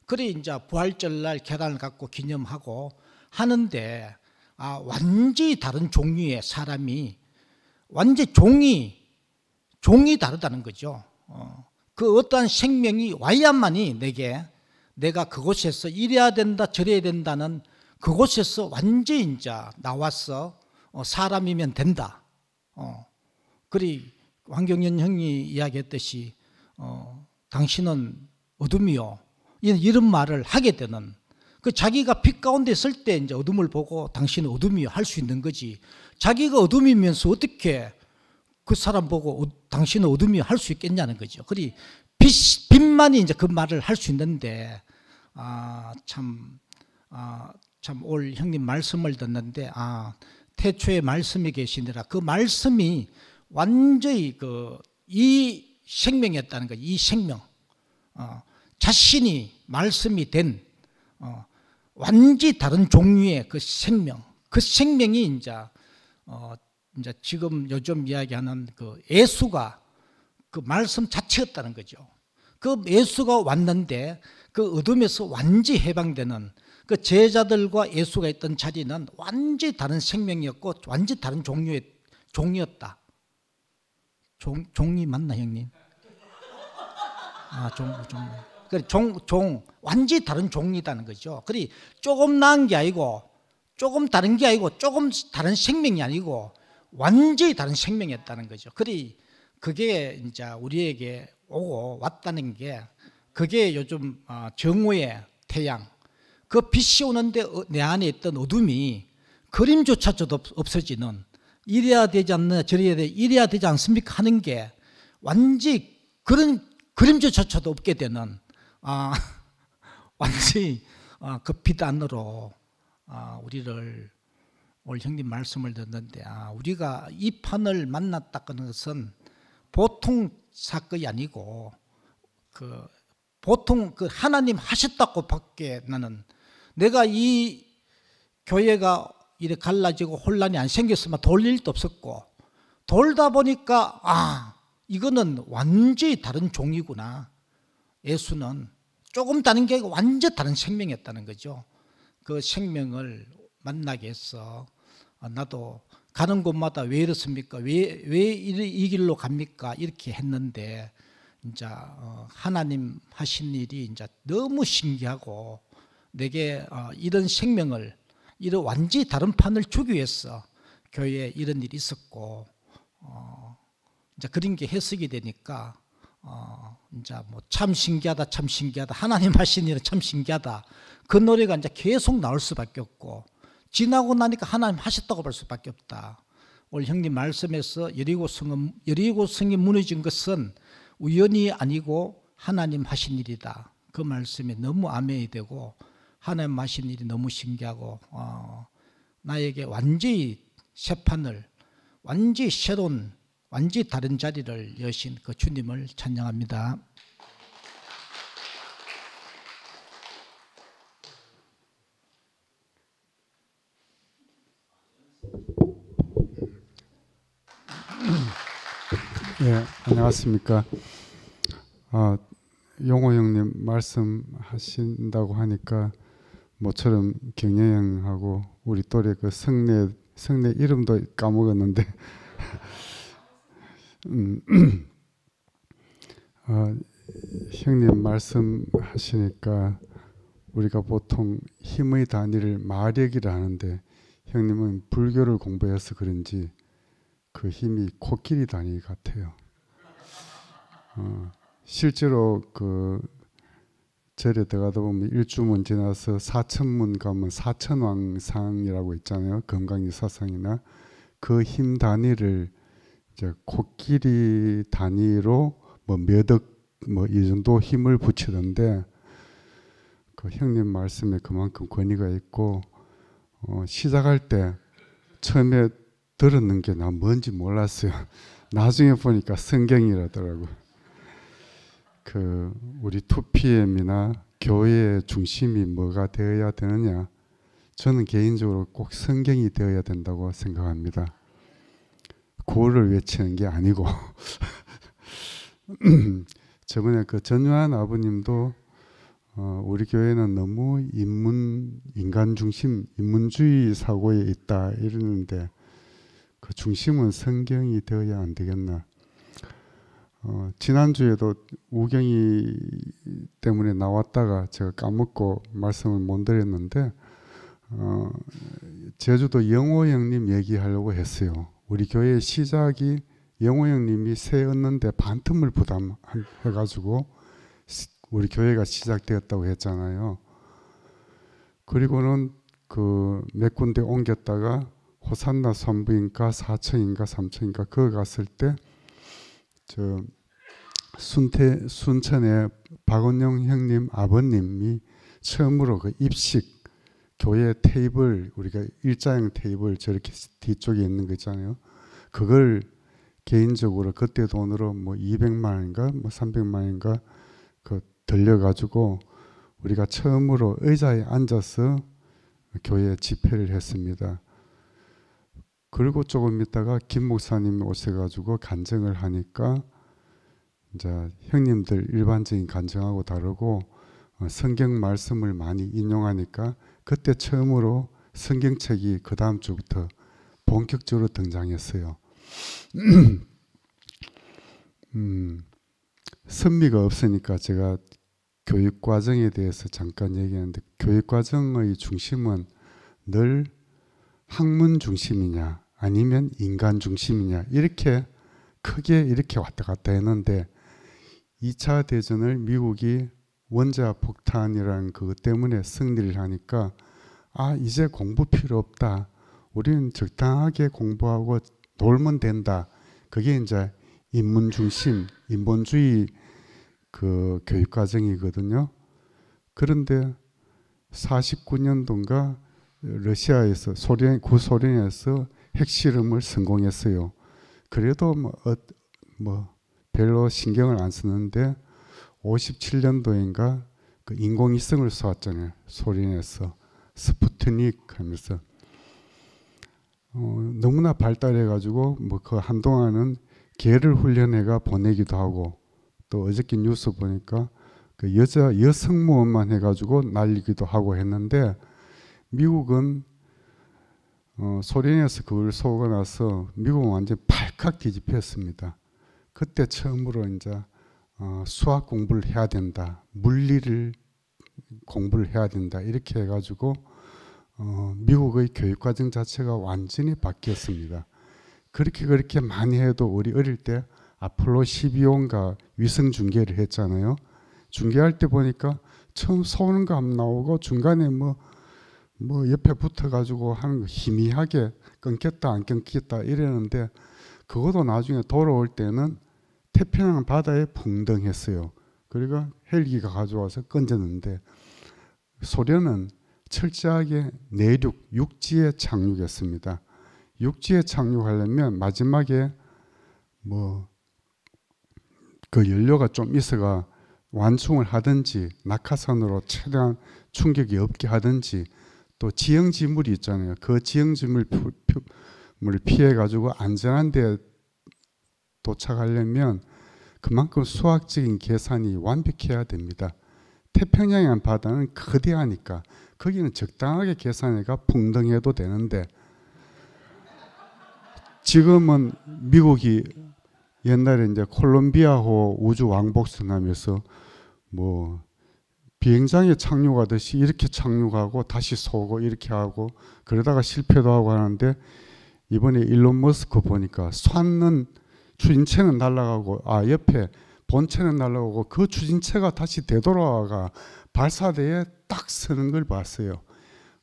그래 이제 부활절날 계단을 갖고 기념하고 하는데 완전히 다른 종류의 사람이 완전 종이 다르다는 거죠. 그 어떠한 생명이 와야만이 내가 그곳에서 이래야 된다 저래야 된다는 그곳에서 완전히 이제 나와서 사람이면 된다. 그리 황경연 형이 이야기했듯이 당신은 어둠이요 이런 말을 하게 되는 그 자기가 빛 가운데 있을 때 이제 어둠을 보고 당신은 어둠이요 할 수 있는 거지. 자기가 어둠이면서 어떻게 그 사람 보고 당신은 어둠이요 할 수 있겠냐는 거죠. 그리 빛만이 이제 그 말을 할 수 있는데 참 올 형님 말씀을 듣는데 태초에 말씀이 계시니라 그 말씀이 완전히 이 생명이었다는 거예요. 이 생명 자신이 말씀이 된 완전히 다른 종류의 그 생명, 그 생명이 이제 지금 요즘 이야기하는 그 예수가 그 말씀 자체였다는 거죠. 그 예수가 왔는데 그 어둠에서 완전히 해방되는 그 제자들과 예수가 있던 자리는 완전히 다른 생명이었고 완전히 다른 종이었다. 종이 맞나 형님? 완전히 다른 종이라는 거죠. 그리 조금 나은 게 아니고 조금 다른 게 아니고 조금 다른 생명이 아니고 완전히 다른 생명이었다는 거죠. 그리 그게 이제 우리에게 오고 왔다는 게 그게 요즘 정오의 태양 그 빛이 오는데 내 안에 있던 어둠이 그림조차도 없어지는 이래야 되지 않나 저래야 돼 이래야 되지 않습니까 하는 게 완전히 그런 그림조차도 없게 되는 완전히 그 빛 안으로 우리를 오늘 형님 말씀을 듣는데 우리가 이 판을 만났다는 것은 보통 사건이 아니고 보통 하나님 하셨다고 밖에 나는 내가 이 교회가 이렇게 갈라지고 혼란이 안 생겼으면 돌 일도 없었고 돌다 보니까 이거는 완전히 다른 종이구나. 예수는 조금 다른 게 아니고 완전 다른 생명이었다는 거죠. 그 생명을 만나게 해서 나도 가는 곳마다 왜 이렇습니까? 왜 이 길로 갑니까? 이렇게 했는데 이제 하나님 하신 일이 이제 너무 신기하고 내게 이런 생명을 이런 완전히 다른 판을 주기 위해서 교회에 이런 일이 있었고 이제 그런 게 해석이 되니까 이제 뭐 참 신기하다 참 신기하다 하나님 하신 일은 참 신기하다 그 노래가 이제 계속 나올 수밖에 없고 지나고 나니까 하나님 하셨다고 볼 수밖에 없다. 오늘 형님 말씀에서 여리고성이 무너진 것은 우연이 아니고 하나님 하신 일이다. 그 말씀에 너무 아멘이 되고 하나님 하신 일이 너무 신기하고 나에게 완전히 새 판을 완전히 새로운 완전히 다른 자리를 여신 그 주님을 찬양합니다. 예, 안녕하십니까. 용호 형님 말씀하신다고 하니까 모처럼 경혜 형하고 우리 또래 그 성내 이름도 까먹었는데 형님 말씀하시니까 우리가 보통 힘의 단위를 마력이라 하는데 형님은 불교를 공부해서 그런지 그 힘이 코끼리 단위 같아요. 실제로 그 절에 들어가다 보면 일주문 지나서 사천문 가면 사천왕상이라고 있잖아요. 금강유사상이나 그 힘 단위를 이제 코끼리 단위로 뭐 몇 억 뭐 이 정도 힘을 붙이던데 그 형님 말씀에 그만큼 권위가 있고 시작할 때 처음에 들었는 게 난 뭔지 몰랐어요. 나중에 보니까 성경이라더라고. 그 우리 2PM이나 교회의 중심이 뭐가 되어야 되느냐? 저는 개인적으로 꼭 성경이 되어야 된다고 생각합니다. 구호를 외치는 게 아니고 저번에 그 전유한 아버님도 우리 교회는 너무 인간 중심, 인문주의 사고에 있다 이러는데 그 중심은 성경이 되어야 안 되겠나. 지난주에도 우경이 때문에 나왔다가 제가 까먹고 말씀을 못 드렸는데 제주도 영호 형님 얘기하려고 했어요. 우리 교회 시작이 영호 형님이 새 얻는데 반틈을 부담해가지고 우리 교회가 시작되었다고 했잖아요. 그리고는 그 몇 군데 옮겼다가 호산나 산부인과 4층인가 3층인가 그거 갔을 때 저 순천의 박원영 형님 아버님이 처음으로 그 입식 교회 테이블 우리가 일자형 테이블 저렇게 뒤쪽에 있는 거 있잖아요. 그걸 개인적으로 그때 돈으로 뭐 200만 원인가 뭐 300만 원인가 그 들려가지고 우리가 처음으로 의자에 앉아서 교회 집회를 했습니다. 그리고 조금 있다가 김 목사님이 오셔가지고 간증을 하니까 이제 형님들 일반적인 간증하고 다르고 성경 말씀을 많이 인용하니까 그때 처음으로 성경책이 그 다음 주부터 본격적으로 등장했어요. 선미가 없으니까 제가 교육 과정에 대해서 잠깐 얘기하는데 교육 과정의 중심은 늘 학문 중심이냐 아니면 인간 중심이냐 이렇게 크게 이렇게 왔다 갔다 했는데 2차 대전을 미국이 원자 폭탄이라는 그것 때문에 승리를 하니까 이제 공부 필요 없다. 우리는 적당하게 공부하고 놀면 된다. 그게 이제 인문 중심, 인본주의 그 교육 과정이거든요. 그런데 49년도인가 러시아에서 구소련에서 핵실험을 성공했어요. 그래도 뭐 별로 신경을 안 쓰는데 57년도인가 그 인공위성을 쏘았잖아요. 소련에서 스푸트닉 하면서 너무나 발달해가지고 뭐 그 한동안은 개를 훈련해가 보내기도 하고 또 어저께 뉴스 보니까 그 여성모험만 해가지고 날리기도 하고 했는데 미국은 소련에서 그걸 쏘고 나서 미국은 완전 발칵 뒤집혔습니다. 그때 처음으로 이제 수학 공부를 해야 된다, 물리를 공부를 해야 된다 이렇게 해가지고 미국의 교육과정 자체가 완전히 바뀌었습니다. 그렇게 많이 해도 우리 어릴 때 아폴로 12호인가 위성 중계를 했잖아요. 중계할 때 보니까 처음 쏘는 거 안 나오고 중간에 뭐 옆에 붙어가지고 하는 거 희미하게 끊겼다 안 끊겼다 이랬는데 그것도 나중에 돌아올 때는 태평양 바다에 풍덩했어요. 그리고 헬기가 가져와서 건졌는데 소련은 철저하게 내륙, 육지에 착륙했습니다. 육지에 착륙하려면 마지막에 그 연료가 좀 있어가 완충을 하든지 낙하산으로 최대한 충격이 없게 하든지 또 지형지물이 있잖아요. 그 지형지물을 피해 가지고 안전한 데 도착하려면 그만큼 수학적인 계산이 완벽해야 됩니다. 태평양 바다는 거대하니까 거기는 적당하게 계산해가 풍덩해도 되는데 지금은 미국이 옛날에 이제 콜롬비아호 우주 왕복선 하면서 뭐 비행장에 착륙하듯이 이렇게 착륙하고 다시 쏘고 이렇게 하고 그러다가 실패도 하고 하는데 이번에 일론 머스크 보니까 쐈는 추진체는 날아가고 옆에 본체는 날아가고 그 추진체가 다시 되돌아가 발사대에 딱 서는 걸 봤어요.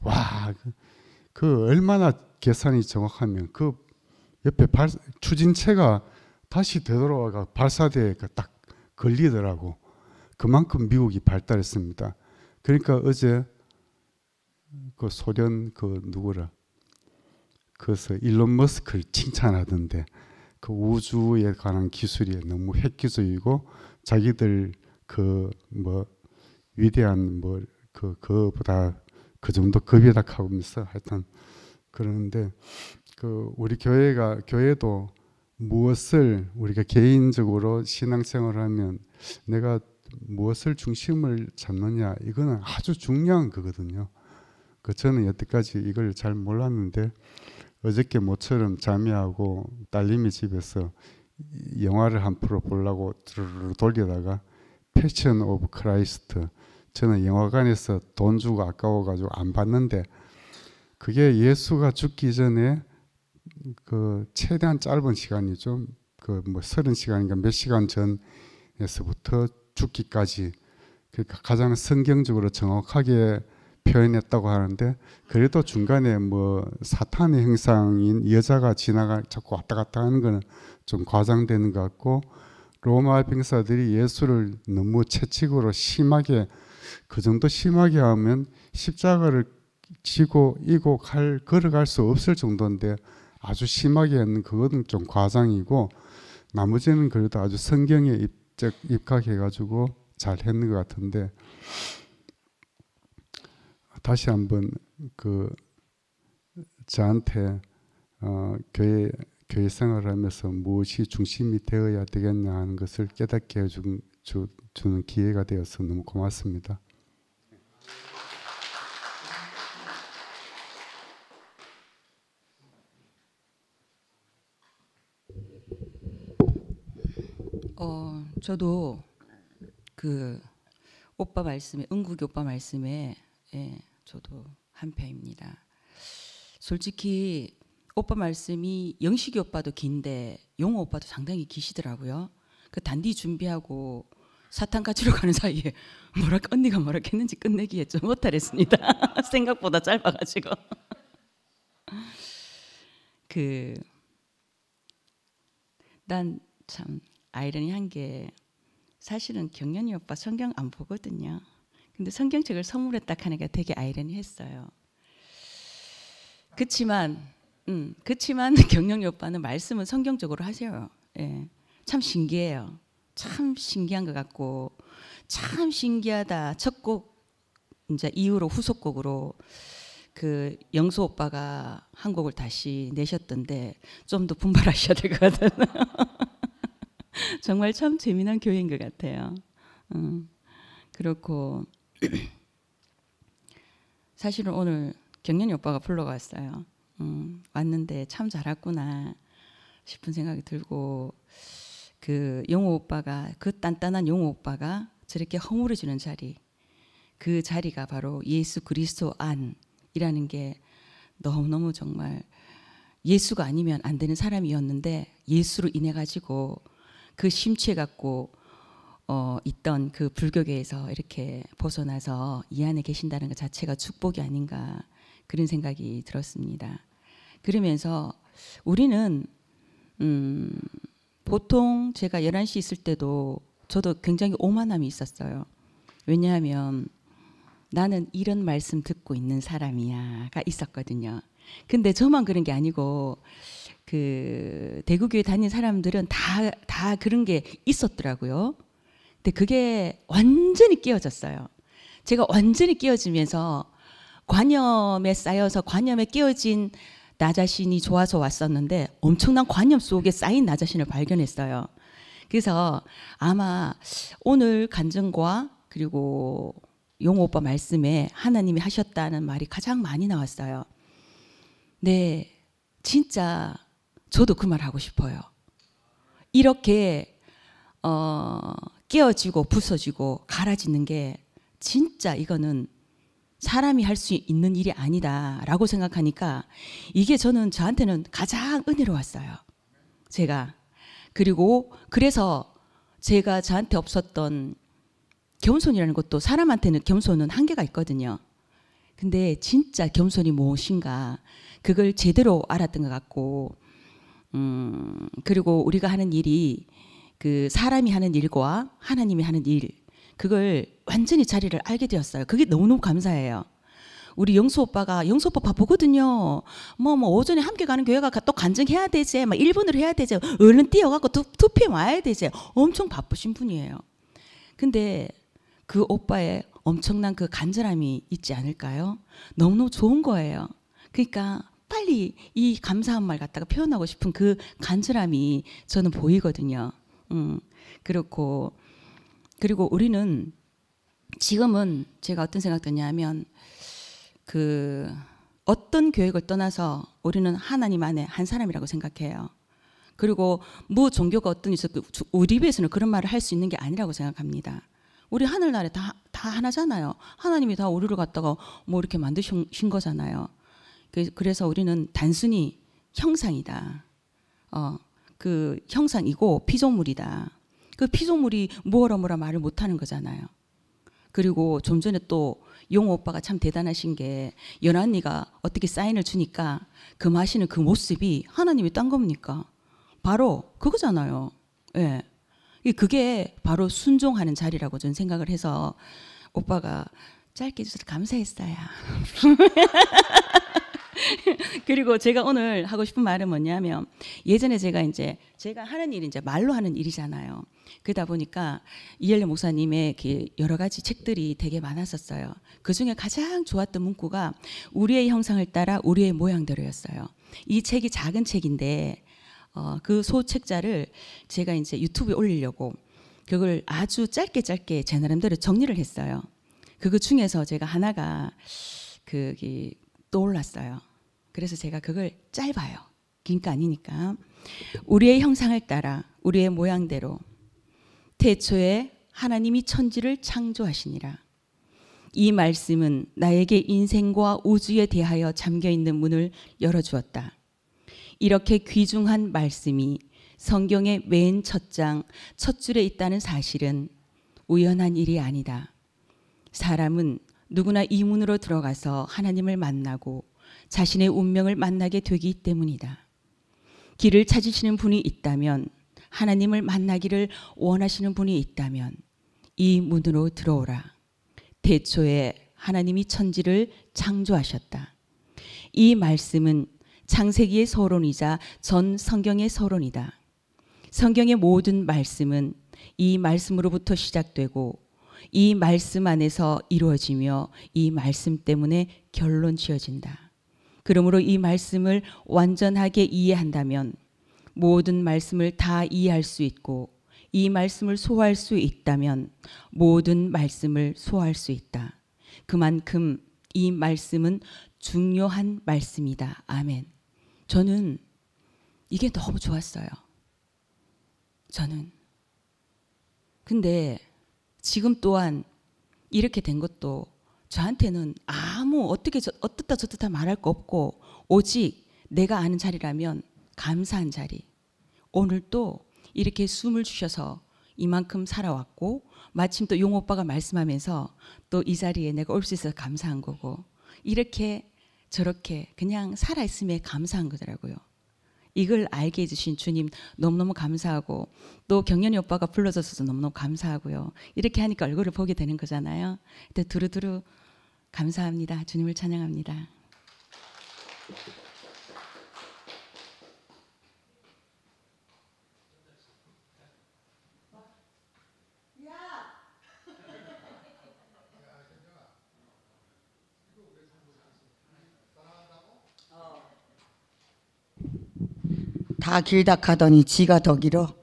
와, 그 얼마나 계산이 정확하면 그 옆에 추진체가 다시 되돌아가 발사대에 딱 걸리더라고. 그만큼 미국이 발달했습니다. 그러니까 어제 그 소련 그래서 일론 머스크를 칭찬하던데 그 우주에 관한 기술이 너무 획기적이고 자기들 위대한 그거보다 그 정도 급이다 하면서 하여튼 그러는데 그 우리 교회도 무엇을 우리가 개인적으로 신앙생활을 하면 내가 무엇을 중심을 잡느냐 이거는 아주 중요한 거거든요. 저는 여태까지 이걸 잘 몰랐는데 어저께 모처럼 자매하고 딸님이 집에서 영화를 한 프로 보려고 돌리다가 패션 오브 크라이스트, 저는 영화관에서 돈 주고 아까워가지고 안 봤는데 그게 예수가 죽기 전에 그 최대한 짧은 시간이죠. 그 뭐 30시간인가 몇 시간 전에서부터 죽기까지, 그러니까 가장 성경적으로 정확하게 표현했다고 하는데, 그래도 중간에 뭐 사탄의 형상인 여자가 자꾸 왔다 갔다 하는 거는 좀 과장되는 것 같고, 로마 병사들이 예수를 너무 채찍으로 심하게, 그 정도 심하게 하면 십자가를 지고 이고 걸어갈 수 없을 정도인데 아주 심하게 했는 그거는 좀 과장이고, 나머지는 그래도 아주 성경에 입각해가지고 잘 했는 것 같은데, 다시 한번 저한테 교회 생활을 하면서 무엇이 중심이 되어야 되겠냐 하는 것을 깨닫게 해주는 기회가 되어서 너무 고맙습니다. 저도 그 오빠 말씀에, 은국이 오빠 말씀에 저도 한패입니다. 솔직히 오빠 말씀이 영식이 오빠도 긴데 용호 오빠도 상당히 기시더라고요. 그 단디 준비하고 사탕 가지러 가는 사이에 언니가 뭐라 했는지 끝내기에 좀 못하랬습니다. 생각보다 짧아가지고. 난 참 아이러니한 게, 사실은 경련이 오빠 성경 안 보거든요. 근데 성경책을 선물했다 하니까 되게 아이러니했어요. 그치만 경련이 오빠는 말씀은 성경적으로 하세요. 예. 참 신기해요. 참 신기한 것 같고, 참 신기하다. 첫 곡 이제 이후로 후속곡으로 그 영수 오빠가 한 곡을 다시 내셨던데 좀 더 분발하셔야 될 것 같아요. 정말 참 재미난 교회인 것 같아요. 그렇고 사실은 오늘 경련이 오빠가 불러왔어요. 왔는데 참 잘했구나 싶은 생각이 들고, 그 용호 오빠가, 그 단단한 용호 오빠가 저렇게 허물어지는 자리, 그 자리가 바로 예수 그리스도 안이라는 게 너무너무 정말 예수가 아니면 안 되는 사람이었는데, 예수로 인해 가지고 그 심취해 갖고 있던 그 불교계에서 이렇게 벗어나서 이 안에 계신다는 것 자체가 축복이 아닌가, 그런 생각이 들었습니다. 그러면서 우리는 보통 제가 11시 있을 때도 저도 굉장히 오만함이 있었어요. 왜냐하면 나는 이런 말씀 듣고 있는 사람이야가 있었거든요. 근데 저만 그런 게 아니고 그 대구교회 다닌 사람들은 다 그런 게 있었더라고요. 근데 그게 완전히 깨어졌어요. 제가 완전히 깨어지면서 관념에 쌓여서 관념에 깨어진 나 자신이 좋아서 왔었는데 엄청난 관념 속에 쌓인 나 자신을 발견했어요. 그래서 아마 오늘 간증과 그리고 용호 오빠 말씀에 하나님이 하셨다는 말이 가장 많이 나왔어요. 네, 진짜 저도 그 말 하고 싶어요. 이렇게 깨어지고 부서지고 갈아지는 게 진짜 이거는 사람이 할 수 있는 일이 아니다라고 생각하니까 이게 저한테는 가장 은혜로웠어요. 제가. 그리고 그래서 제가 저한테 없었던 겸손이라는 것도, 사람한테는 겸손은 한계가 있거든요. 근데 진짜 겸손이 무엇인가 그걸 제대로 알았던 것 같고, 그리고 우리가 하는 일이 그 사람이 하는 일과 하나님이 하는 일, 그걸 완전히 자리를 알게 되었어요. 그게 너무너무 감사해요. 우리 영수 오빠 바쁘거든요. 오전에 함께 가는 교회가 또 간증해야 되지, 1분으로 해야 되지, 얼른 뛰어가고 투표에 와야 되지, 엄청 바쁘신 분이에요. 근데 그 오빠의 엄청난 그 간절함이 있지 않을까요? 너무너무 좋은 거예요. 그러니까 빨리 이 감사한 말 갖다가 표현하고 싶은 그 간절함이 저는 보이거든요. 그렇고 그리고 우리는 지금은 제가 어떤 생각 드냐면 그 어떤 교육을 떠나서 우리는 하나님 안에 한 사람이라고 생각해요. 그리고 무 종교가 어떤 있어도 우리 입에서는 그런 말을 할 수 있는 게 아니라고 생각합니다. 우리 하늘나라에 다 하나잖아요. 하나님이 다 우리를 갖다가 뭐 이렇게 만드신 거잖아요. 그래서 우리는 단순히 형상이다. 그 형상이고 피조물이다. 그 피조물이 뭐라 말을 못하는 거잖아요. 그리고 좀 전에 또 용호 오빠가 참 대단하신 게 연아 언니가 어떻게 사인을 주니까 그 마시는 그 모습이 하나님이 딴 겁니까? 바로 그거잖아요. 예. 그게 바로 순종하는 자리라고 저는 생각을 해서 오빠가 짧게 해주셔서 감사했어요. 그리고 제가 오늘 하고 싶은 말은 뭐냐면 예전에 제가 하는 일이 이제 말로 하는 일이잖아요. 그러다 보니까 이열래 목사님의 여러 가지 책들이 되게 많았었어요. 그 중에 가장 좋았던 문구가 우리의 형상을 따라 우리의 모양대로였어요. 이 책이 작은 책인데 그 소책자를 제가 이제 유튜브에 올리려고 그걸 아주 짧게 제 나름대로 정리를 했어요. 그거 중에서 제가 하나가 떠올랐어요. 그래서 제가 그걸 짧아요. 긴 거 아니니까. 우리의 형상을 따라 우리의 모양대로 태초에 하나님이 천지를 창조하시니라. 이 말씀은 나에게 인생과 우주에 대하여 잠겨있는 문을 열어주었다. 이렇게 귀중한 말씀이 성경의 맨 첫 장, 첫 줄에 있다는 사실은 우연한 일이 아니다. 사람은 누구나 이 문으로 들어가서 하나님을 만나고 자신의 운명을 만나게 되기 때문이다. 길을 찾으시는 분이 있다면, 하나님을 만나기를 원하시는 분이 있다면 이 문으로 들어오라. 태초에 하나님이 천지를 창조하셨다. 이 말씀은 창세기의 서론이자 전 성경의 서론이다. 성경의 모든 말씀은 이 말씀으로부터 시작되고 이 말씀 안에서 이루어지며 이 말씀 때문에 결론 지어진다. 그러므로 이 말씀을 완전하게 이해한다면 모든 말씀을 다 이해할 수 있고 이 말씀을 소화할 수 있다면 모든 말씀을 소화할 수 있다. 그만큼 이 말씀은 중요한 말씀이다. 아멘. 저는 이게 너무 좋았어요. 저는. 근데 지금 또한 이렇게 된 것도 저한테는 아무 어떻다 저떻다 말할 거 없고 오직 내가 아는 자리라면 감사한 자리. 오늘 또 이렇게 숨을 주셔서 이만큼 살아왔고 마침 또 용 오빠가 말씀하면서 또 이 자리에 내가 올 수 있어서 감사한 거고 이렇게 저렇게 그냥 살아있음에 감사한 거더라고요. 이걸 알게 해주신 주님 너무너무 감사하고 또 경연이 오빠가 불러줘서 너무너무 감사하고요. 이렇게 하니까 얼굴을 보게 되는 거잖아요. 두루두루 감사합니다. 주님을 찬양합니다. 다 길다 하더니 지가 더 길어.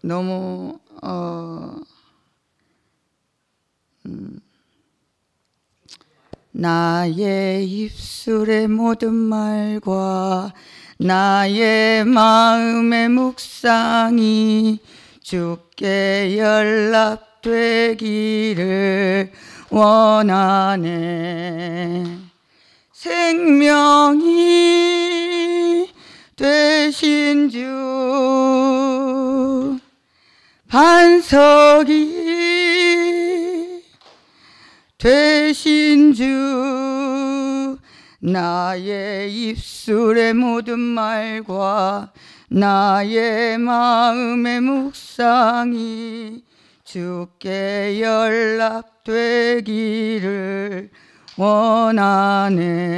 너무 나의 입술의 모든 말과 나의 마음의 묵상이 주께 연락되기를 원하네. 생명이 되신 주 반석이 되신 주 나의 입술의 모든 말과 나의 마음의 묵상이 주께 연락되기를 원하네.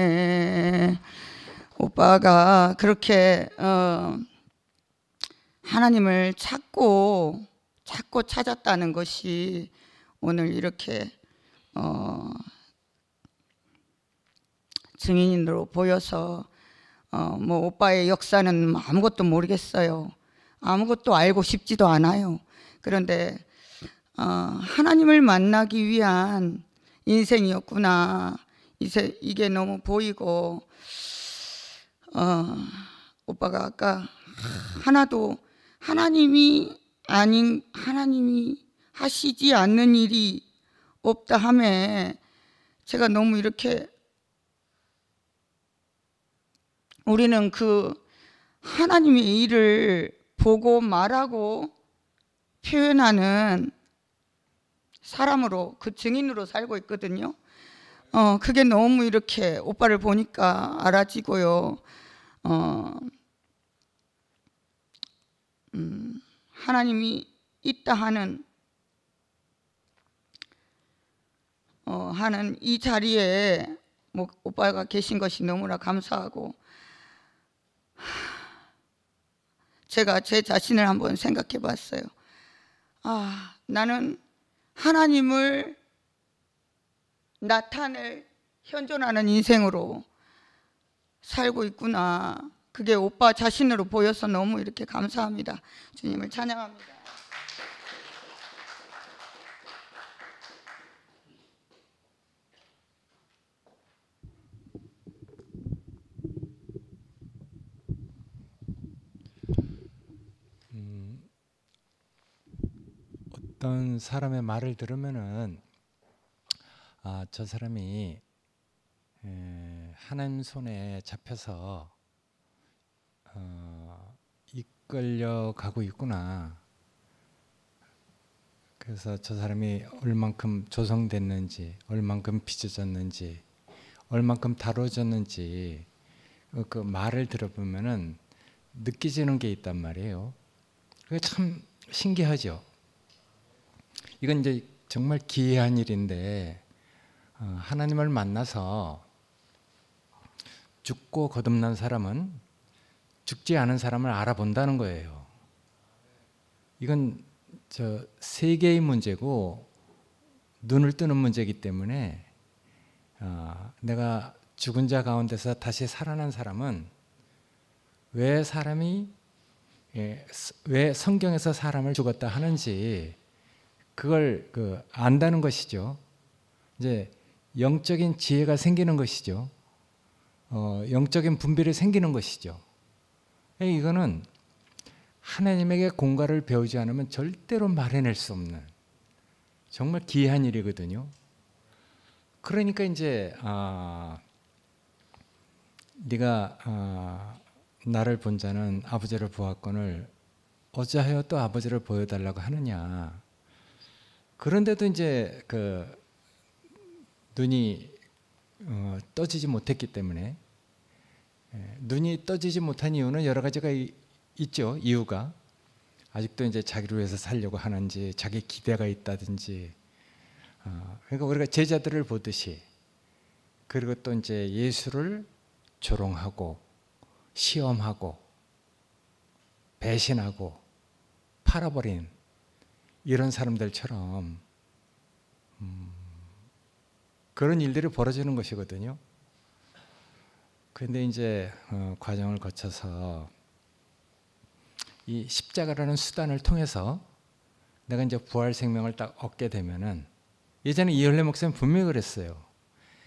오빠가 그렇게 하나님을 찾고 찾았다는 것이 오늘 이렇게 증인으로 보여서 뭐 오빠의 역사는 아무것도 모르겠어요. 아무것도 알고 싶지도 않아요. 그런데 하나님을 만나기 위한 인생이었구나. 이게 너무 보이고 오빠가 아까 하나도 하나님이 하시지 않는 일이 없다 하매 제가 너무 이렇게 우리는 그 하나님의 일을 보고 말하고 표현하는 사람으로 그 증인으로 살고 있거든요. 그게 너무 이렇게 오빠를 보니까 알아지고요. 하나님이 있다 하는 이 자리에 오빠가 계신 것이 너무나 감사하고 제가 제 자신을 한번 생각해 봤어요. 나는 하나님을 나타낼 현존하는 인생으로 살고 있구나. 그게 오빠 자신으로 보여서 너무 이렇게 감사합니다. 주님을 찬양합니다. 어떤 사람의 말을 들으면은 저 사람이 하나님 손에 잡혀서 이끌려 가고 있구나. 그래서 저 사람이 얼만큼 조성됐는지, 얼만큼 빚어졌는지, 얼만큼 다뤄졌는지 그 말을 들어보면은 느껴지는 게 있단 말이에요. 그게 참 신기하죠. 이건 이제 정말 기이한 일인데 하나님을 만나서 죽고 거듭난 사람은 죽지 않은 사람을 알아본다는 거예요. 이건 세계의 문제고 눈을 뜨는 문제이기 때문에 내가 죽은 자 가운데서 다시 살아난 사람은 왜 성경에서 사람을 죽었다 하는지 그걸 안다는 것이죠. 이제 영적인 지혜가 생기는 것이죠. 영적인 분별이 생기는 것이죠. 이거는 하나님에게 공과를 배우지 않으면 절대로 말해낼 수 없는 정말 기이한 일이거든요. 그러니까 이제 네가 나를 본 자는 아버지를 보았거늘 어찌하여 또 아버지를 보여달라고 하느냐. 그런데도 이제 눈이 떠지지 못했기 때문에 눈이 떠지지 못한 이유는 여러 가지가 있죠. 이유가 아직도 이제 자기를 위해서 살려고 하는지 자기 기대가 있다든지 그러니까 우리가 제자들을 보듯이 그리고 또 이제 예수를 조롱하고 시험하고 배신하고 팔아버린 이런 사람들처럼 그런 일들이 벌어지는 것이거든요. 그런데 이제 과정을 거쳐서 이 십자가라는 수단을 통해서 내가 이제 부활 생명을 딱 얻게 되면은 예전에 이열래 목사님 분명히 그랬어요.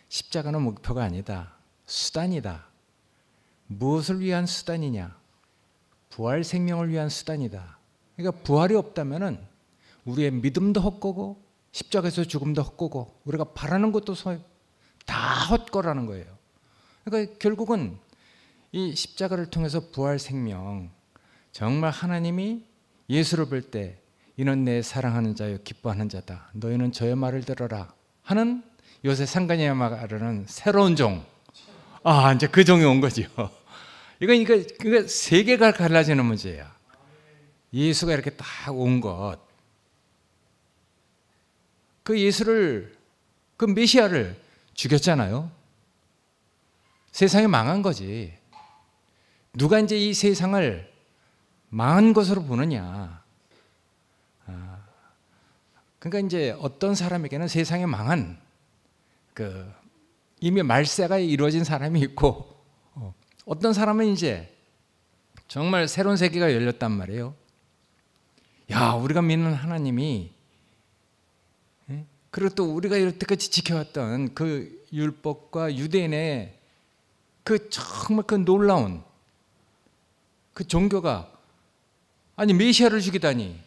십자가는 목표가 아니다. 수단이다. 무엇을 위한 수단이냐? 부활 생명을 위한 수단이다. 그러니까 부활이 없다면은 우리의 믿음도 헛거고 십자가에서 죽음도 헛거고 우리가 바라는 것도 다 헛거라는 거예요. 그러니까 결국은 이 십자가를 통해서 부활 생명 정말 하나님이 예수를 볼 때 이는 내 사랑하는 자요 기뻐하는 자다. 너희는 저의 말을 들어라 하는 요새 상관이야 말하는 새로운 종. 이제 그 종이 온 거죠. 이건 세계가 갈라지는 문제야. 예수가 이렇게 딱 온 것. 그 예수를 그 메시아를 죽였잖아요. 세상이 망한 거지. 누가 이제 이 세상을 망한 것으로 보느냐. 그러니까 이제 어떤 사람에게는 세상에 망한 이미 말세가 이루어진 사람이 있고 어떤 사람은 이제 정말 새로운 세계가 열렸단 말이에요. 야, 우리가 믿는 하나님이, 그리고 또 우리가 여태까지 지켜왔던 그 율법과 유대인의 그 정말 그 놀라운 그 종교가 아니 메시아를 죽이다니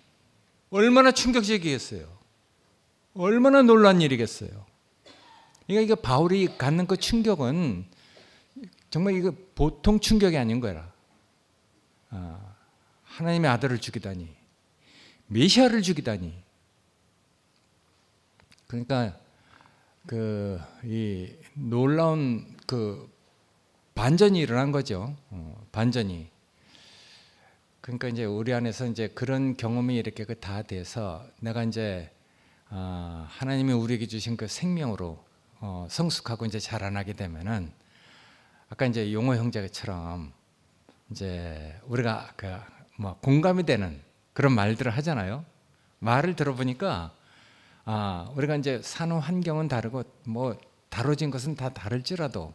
얼마나 충격적이겠어요. 얼마나 놀란 일이겠어요. 그러니까 이게 바울이 갖는 그 충격은 정말 이거 보통 충격이 아닌 거라. 하나님의 아들을 죽이다니, 메시아를 죽이다니. 그러니까 이 놀라운 그 반전이 일어난 거죠. 반전이. 그러니까 이제 우리 안에서 이제 그런 경험이 이렇게 다 돼서 내가 이제 하나님이 우리에게 주신 그 생명으로 성숙하고 이제 자라나게 되면은 아까 이제 용호 형제처럼 이제 우리가 뭐 공감이 되는 그런 말들을 하잖아요. 말을 들어보니까 우리가 이제 사는 환경은 다르고 뭐 다뤄진 것은 다 다를지라도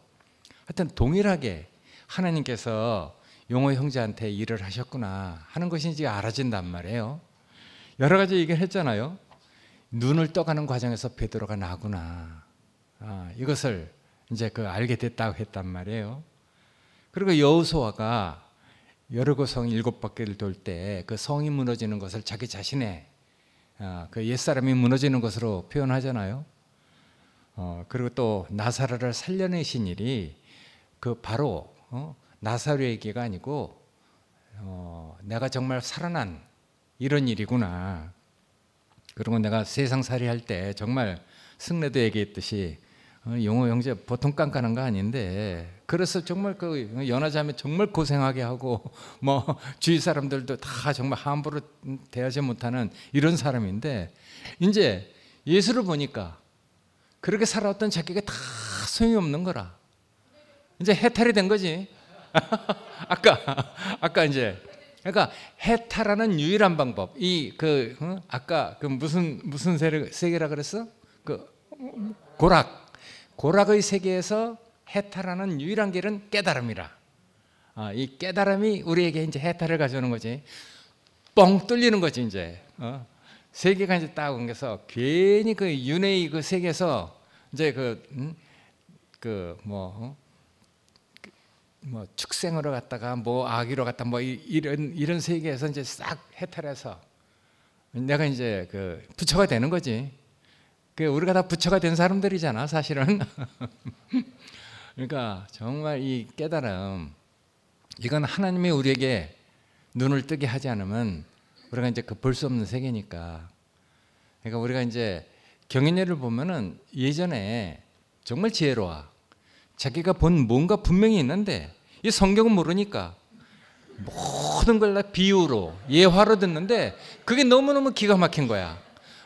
하여튼 동일하게 하나님께서 용호 형제한테 일을 하셨구나 하는 것이 이제 알아진단 말이에요. 여러 가지 얘기를 했잖아요. 눈을 떠가는 과정에서 베드로가 나구나. 이것을 이제 알게 됐다고 했단 말이에요. 그리고 여호수아가 여리고 성 7바퀴를 돌 때 그 성이 무너지는 것을 자기 자신의 그 옛사람이 무너지는 것으로 표현하잖아요. 그리고 또 나사로를 살려내신 일이 바로 나사로 얘기가 아니고 내가 정말 살아난 이런 일이구나. 그리고 내가 세상살이 할 때 정말 승래도 얘기했듯이 용호 형제 보통 깐깐한 거 아닌데 그래서 정말 그 연하자매 정말 고생하게 하고 뭐 주위 사람들도 다 정말 함부로 대하지 못하는 이런 사람인데 이제 예수를 보니까 그렇게 살아왔던 자기가 다 소용없는 거라. 이제 해탈이 된 거지. 아까 이제 그러니까 해탈하는 유일한 방법 아까 무슨 세계라 그랬어? 고락의 세계에서 해탈하는 유일한 길은 깨달음이라. 이 깨달음이 우리에게 이제 해탈을 가져오는 거지. 뻥 뚫리는 거지 이제. 세계가 이제 딱 옮겨서 괜히 윤회의 그 세계에서 이제 축생으로 갔다가 뭐 아기로 갔다 뭐 이런 세계에서 이제 싹 해탈해서 내가 이제 부처가 되는 거지. 우리가 다 부처가 된 사람들이잖아, 사실은. 그러니까 정말 이 깨달음, 이건 하나님이 우리에게 눈을 뜨게 하지 않으면 우리가 이제 볼 수 없는 세계니까. 그러니까 우리가 이제 경인회를 보면은 예전에 정말 지혜로워. 자기가 본 뭔가 분명히 있는데 이 성경은 모르니까 모든 걸 다 비유로 예화로 듣는데 그게 너무너무 기가 막힌 거야.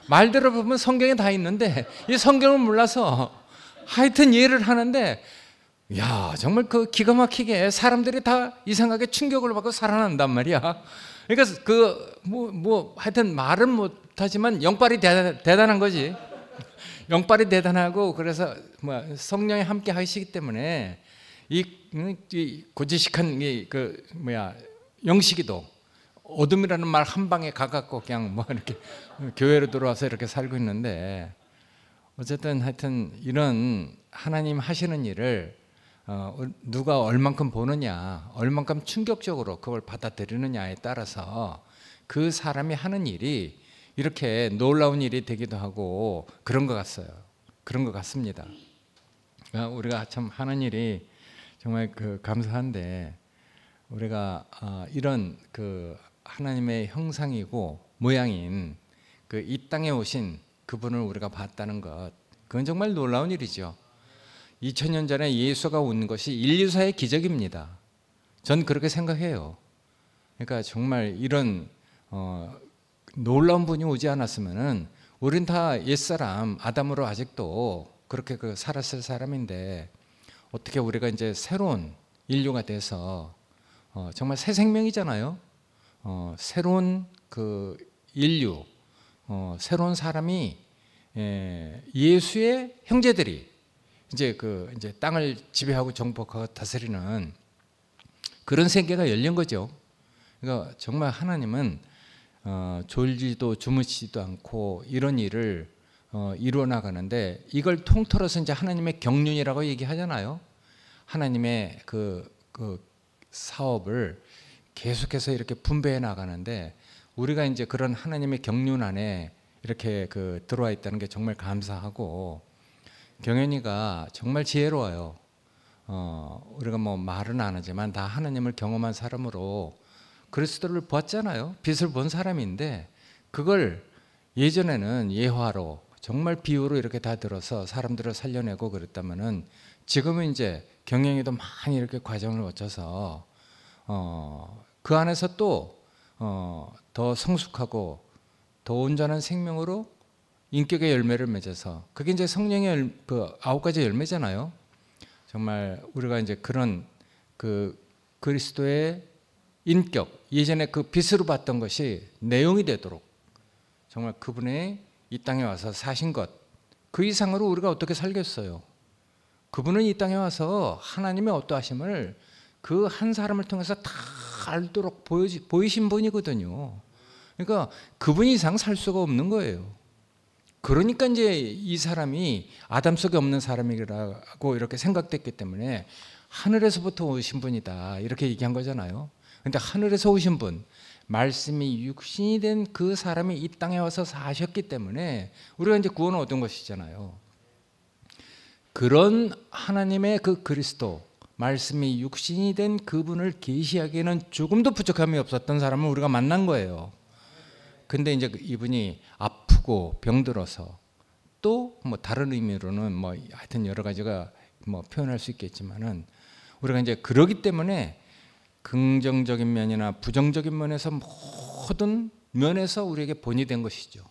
말 들어보면 성경에 다 있는데 이 성경을 몰라서 하여튼 이해를 하는데 야 정말 기가 막히게 사람들이 다 이상하게 충격을 받고 살아난단 말이야. 그러니까 하여튼 말은 못하지만 영빨이 대단한 거지. 영빨이 대단하고 그래서 성령이 함께 하시기 때문에 이 고지식한 영식이도 어둠이라는 말 한 방에 가갖고 그냥 이렇게 교회로 들어와서 이렇게 살고 있는데 어쨌든 하여튼 이런 하나님 하시는 일을 누가 얼만큼 보느냐, 얼만큼 충격적으로 그걸 받아들이느냐에 따라서 그 사람이 하는 일이 이렇게 놀라운 일이 되기도 하고 그런 것 같습니다. 우리가 참 하는 일이 정말 감사한데 우리가 이런 하나님의 형상이고 모양인 이 땅에 오신 그분을 우리가 봤다는 것, 그건 정말 놀라운 일이죠. 2000년 전에 예수가 온 것이 인류사의 기적입니다. 전 그렇게 생각해요. 그러니까 정말 이런 놀라운 분이 오지 않았으면은 우린 다 옛사람 아담으로 아직도 그렇게 살았을 사람인데 어떻게 우리가 이제 새로운 인류가 돼서 정말 새 생명이잖아요. 새로운 인류, 새로운 사람이 예수의 형제들이 이제 땅을 지배하고 정복하고 다스리는 그런 세계가 열린 거죠. 그러니까 정말 하나님은 졸지도 주무시지도 않고 이런 일을 이루어 나가는데, 이걸 통틀어서 이제 하나님의 경륜이라고 얘기하잖아요. 하나님의 그 사업을 계속해서 이렇게 분배해 나가는데, 우리가 이제 그런 하나님의 경륜 안에 이렇게 들어와 있다는 게 정말 감사하고, 경현이가 정말 지혜로워요. 우리가 뭐 말은 안 하지만 다 하나님을 경험한 사람으로 그리스도를 보았잖아요. 빛을 본 사람인데, 그걸 예전에는 예화로 정말 비유로 이렇게 다 들어서 사람들을 살려내고 그랬다면은, 지금은 이제 경영에도 많이 이렇게 과정을 거쳐서 그 안에서 또 더 성숙하고 더 온전한 생명으로 인격의 열매를 맺어서, 그게 이제 성령의 그 9가지 열매잖아요. 정말 우리가 이제 그런 그리스도의 인격, 예전에 그 빛으로 봤던 것이 내용이 되도록, 정말 그분의 이 땅에 와서 사신 것, 그 이상으로 우리가 어떻게 살겠어요? 그분은 이 땅에 와서 하나님의 어떠하심을 그 한 사람을 통해서 다 알도록 보이신 분이거든요. 그러니까 그분 이상 살 수가 없는 거예요. 그러니까 이제 이 사람이 아담 속에 없는 사람이라고 이렇게 생각됐기 때문에 하늘에서부터 오신 분이다 이렇게 얘기한 거잖아요. 근데 하늘에서 오신 분, 말씀이 육신이 된 그 사람이 이 땅에 와서 사셨기 때문에 우리가 이제 구원을 얻은 것이잖아요. 그런 하나님의 그 그리스도, 말씀이 육신이 된 그분을 계시하기에는 조금도 부족함이 없었던 사람을 우리가 만난 거예요. 근데 이제 이분이 아프고 병들어서, 또 뭐 다른 의미로는 뭐 하여튼 여러 가지가 뭐 표현할 수 있겠지만은, 우리가 이제 그러기 때문에 긍정적인 면이나 부정적인 면에서 모든 면에서 우리에게 본이 된 것이죠.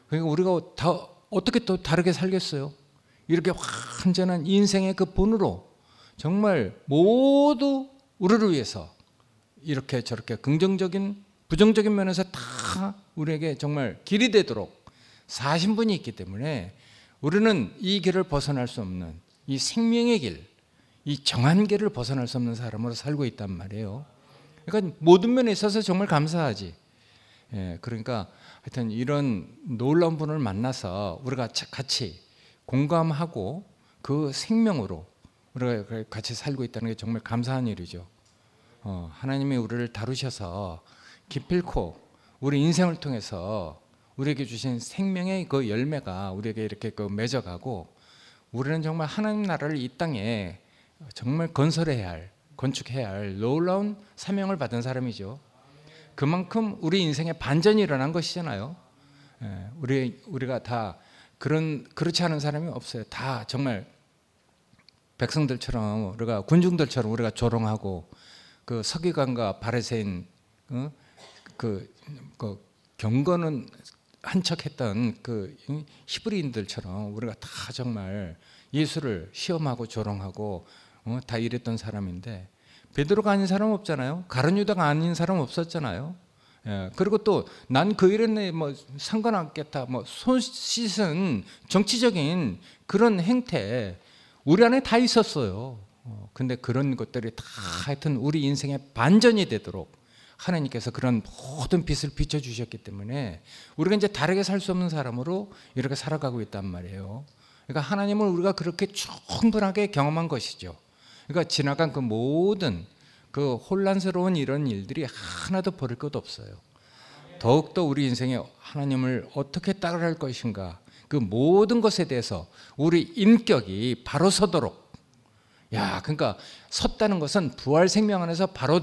그러니까 우리가 다 어떻게 또 다르게 살겠어요? 이렇게 완전한 인생의 그 본으로 정말 모두 우리를 위해서 이렇게 저렇게 긍정적인 부정적인 면에서 다 우리에게 정말 길이 되도록 사신 분이 있기 때문에, 우리는 이 길을 벗어날 수 없는 이 생명의 길, 이 정한 길을 벗어날 수 없는 사람으로 살고 있단 말이에요. 그러니까 모든 면에 있어서 정말 감사하지. 그러니까 하여튼 이런 놀라운 분을 만나서 우리가 같이 공감하고 그 생명으로 우리가 같이 살고 있다는 게 정말 감사한 일이죠. 하나님이 우리를 다루셔서 기필코 우리 인생을 통해서 우리에게 주신 생명의 그 열매가 우리에게 이렇게 맺어가고, 우리는 정말 하나님 나라를 이 땅에 정말 건설해야 할, 건축해야 할 놀라운 사명을 받은 사람이죠. 그만큼 우리 인생에 반전이 일어난 것이잖아요. 우리가 다 그렇지 않은 사람이 없어요. 다 정말 백성들처럼, 우리가 군중들처럼 우리가 조롱하고 그 서기관과 바리새인 그 경건은 한척했던 그 히브리인들처럼 우리가 다 정말 예수를 시험하고 조롱하고 다 이랬던 사람인데, 베드로가 아닌 사람 없잖아요. 가룟 유다가 아닌 사람 없었잖아요. 그리고 또 난 그 일에 뭐 상관없겠다, 뭐 손 씻은 정치적인 그런 행태 우리 안에 다 있었어요. 근데 그런 것들이 다 하여튼 우리 인생의 반전이 되도록 하나님께서 그런 모든 빛을 비춰주셨기 때문에 우리가 이제 다르게 살 수 없는 사람으로 이렇게 살아가고 있단 말이에요. 그러니까 하나님을 우리가 그렇게 충분하게 경험한 것이죠. 그러니까 지나간 그 모든 그 혼란스러운 이런 일들이 하나도 버릴 것 없어요. 더욱더 우리 인생에 하나님을 어떻게 따라갈 것인가, 그 모든 것에 대해서 우리 인격이 바로 서도록, 그러니까 섰다는 것은 부활 생명 안에서 바로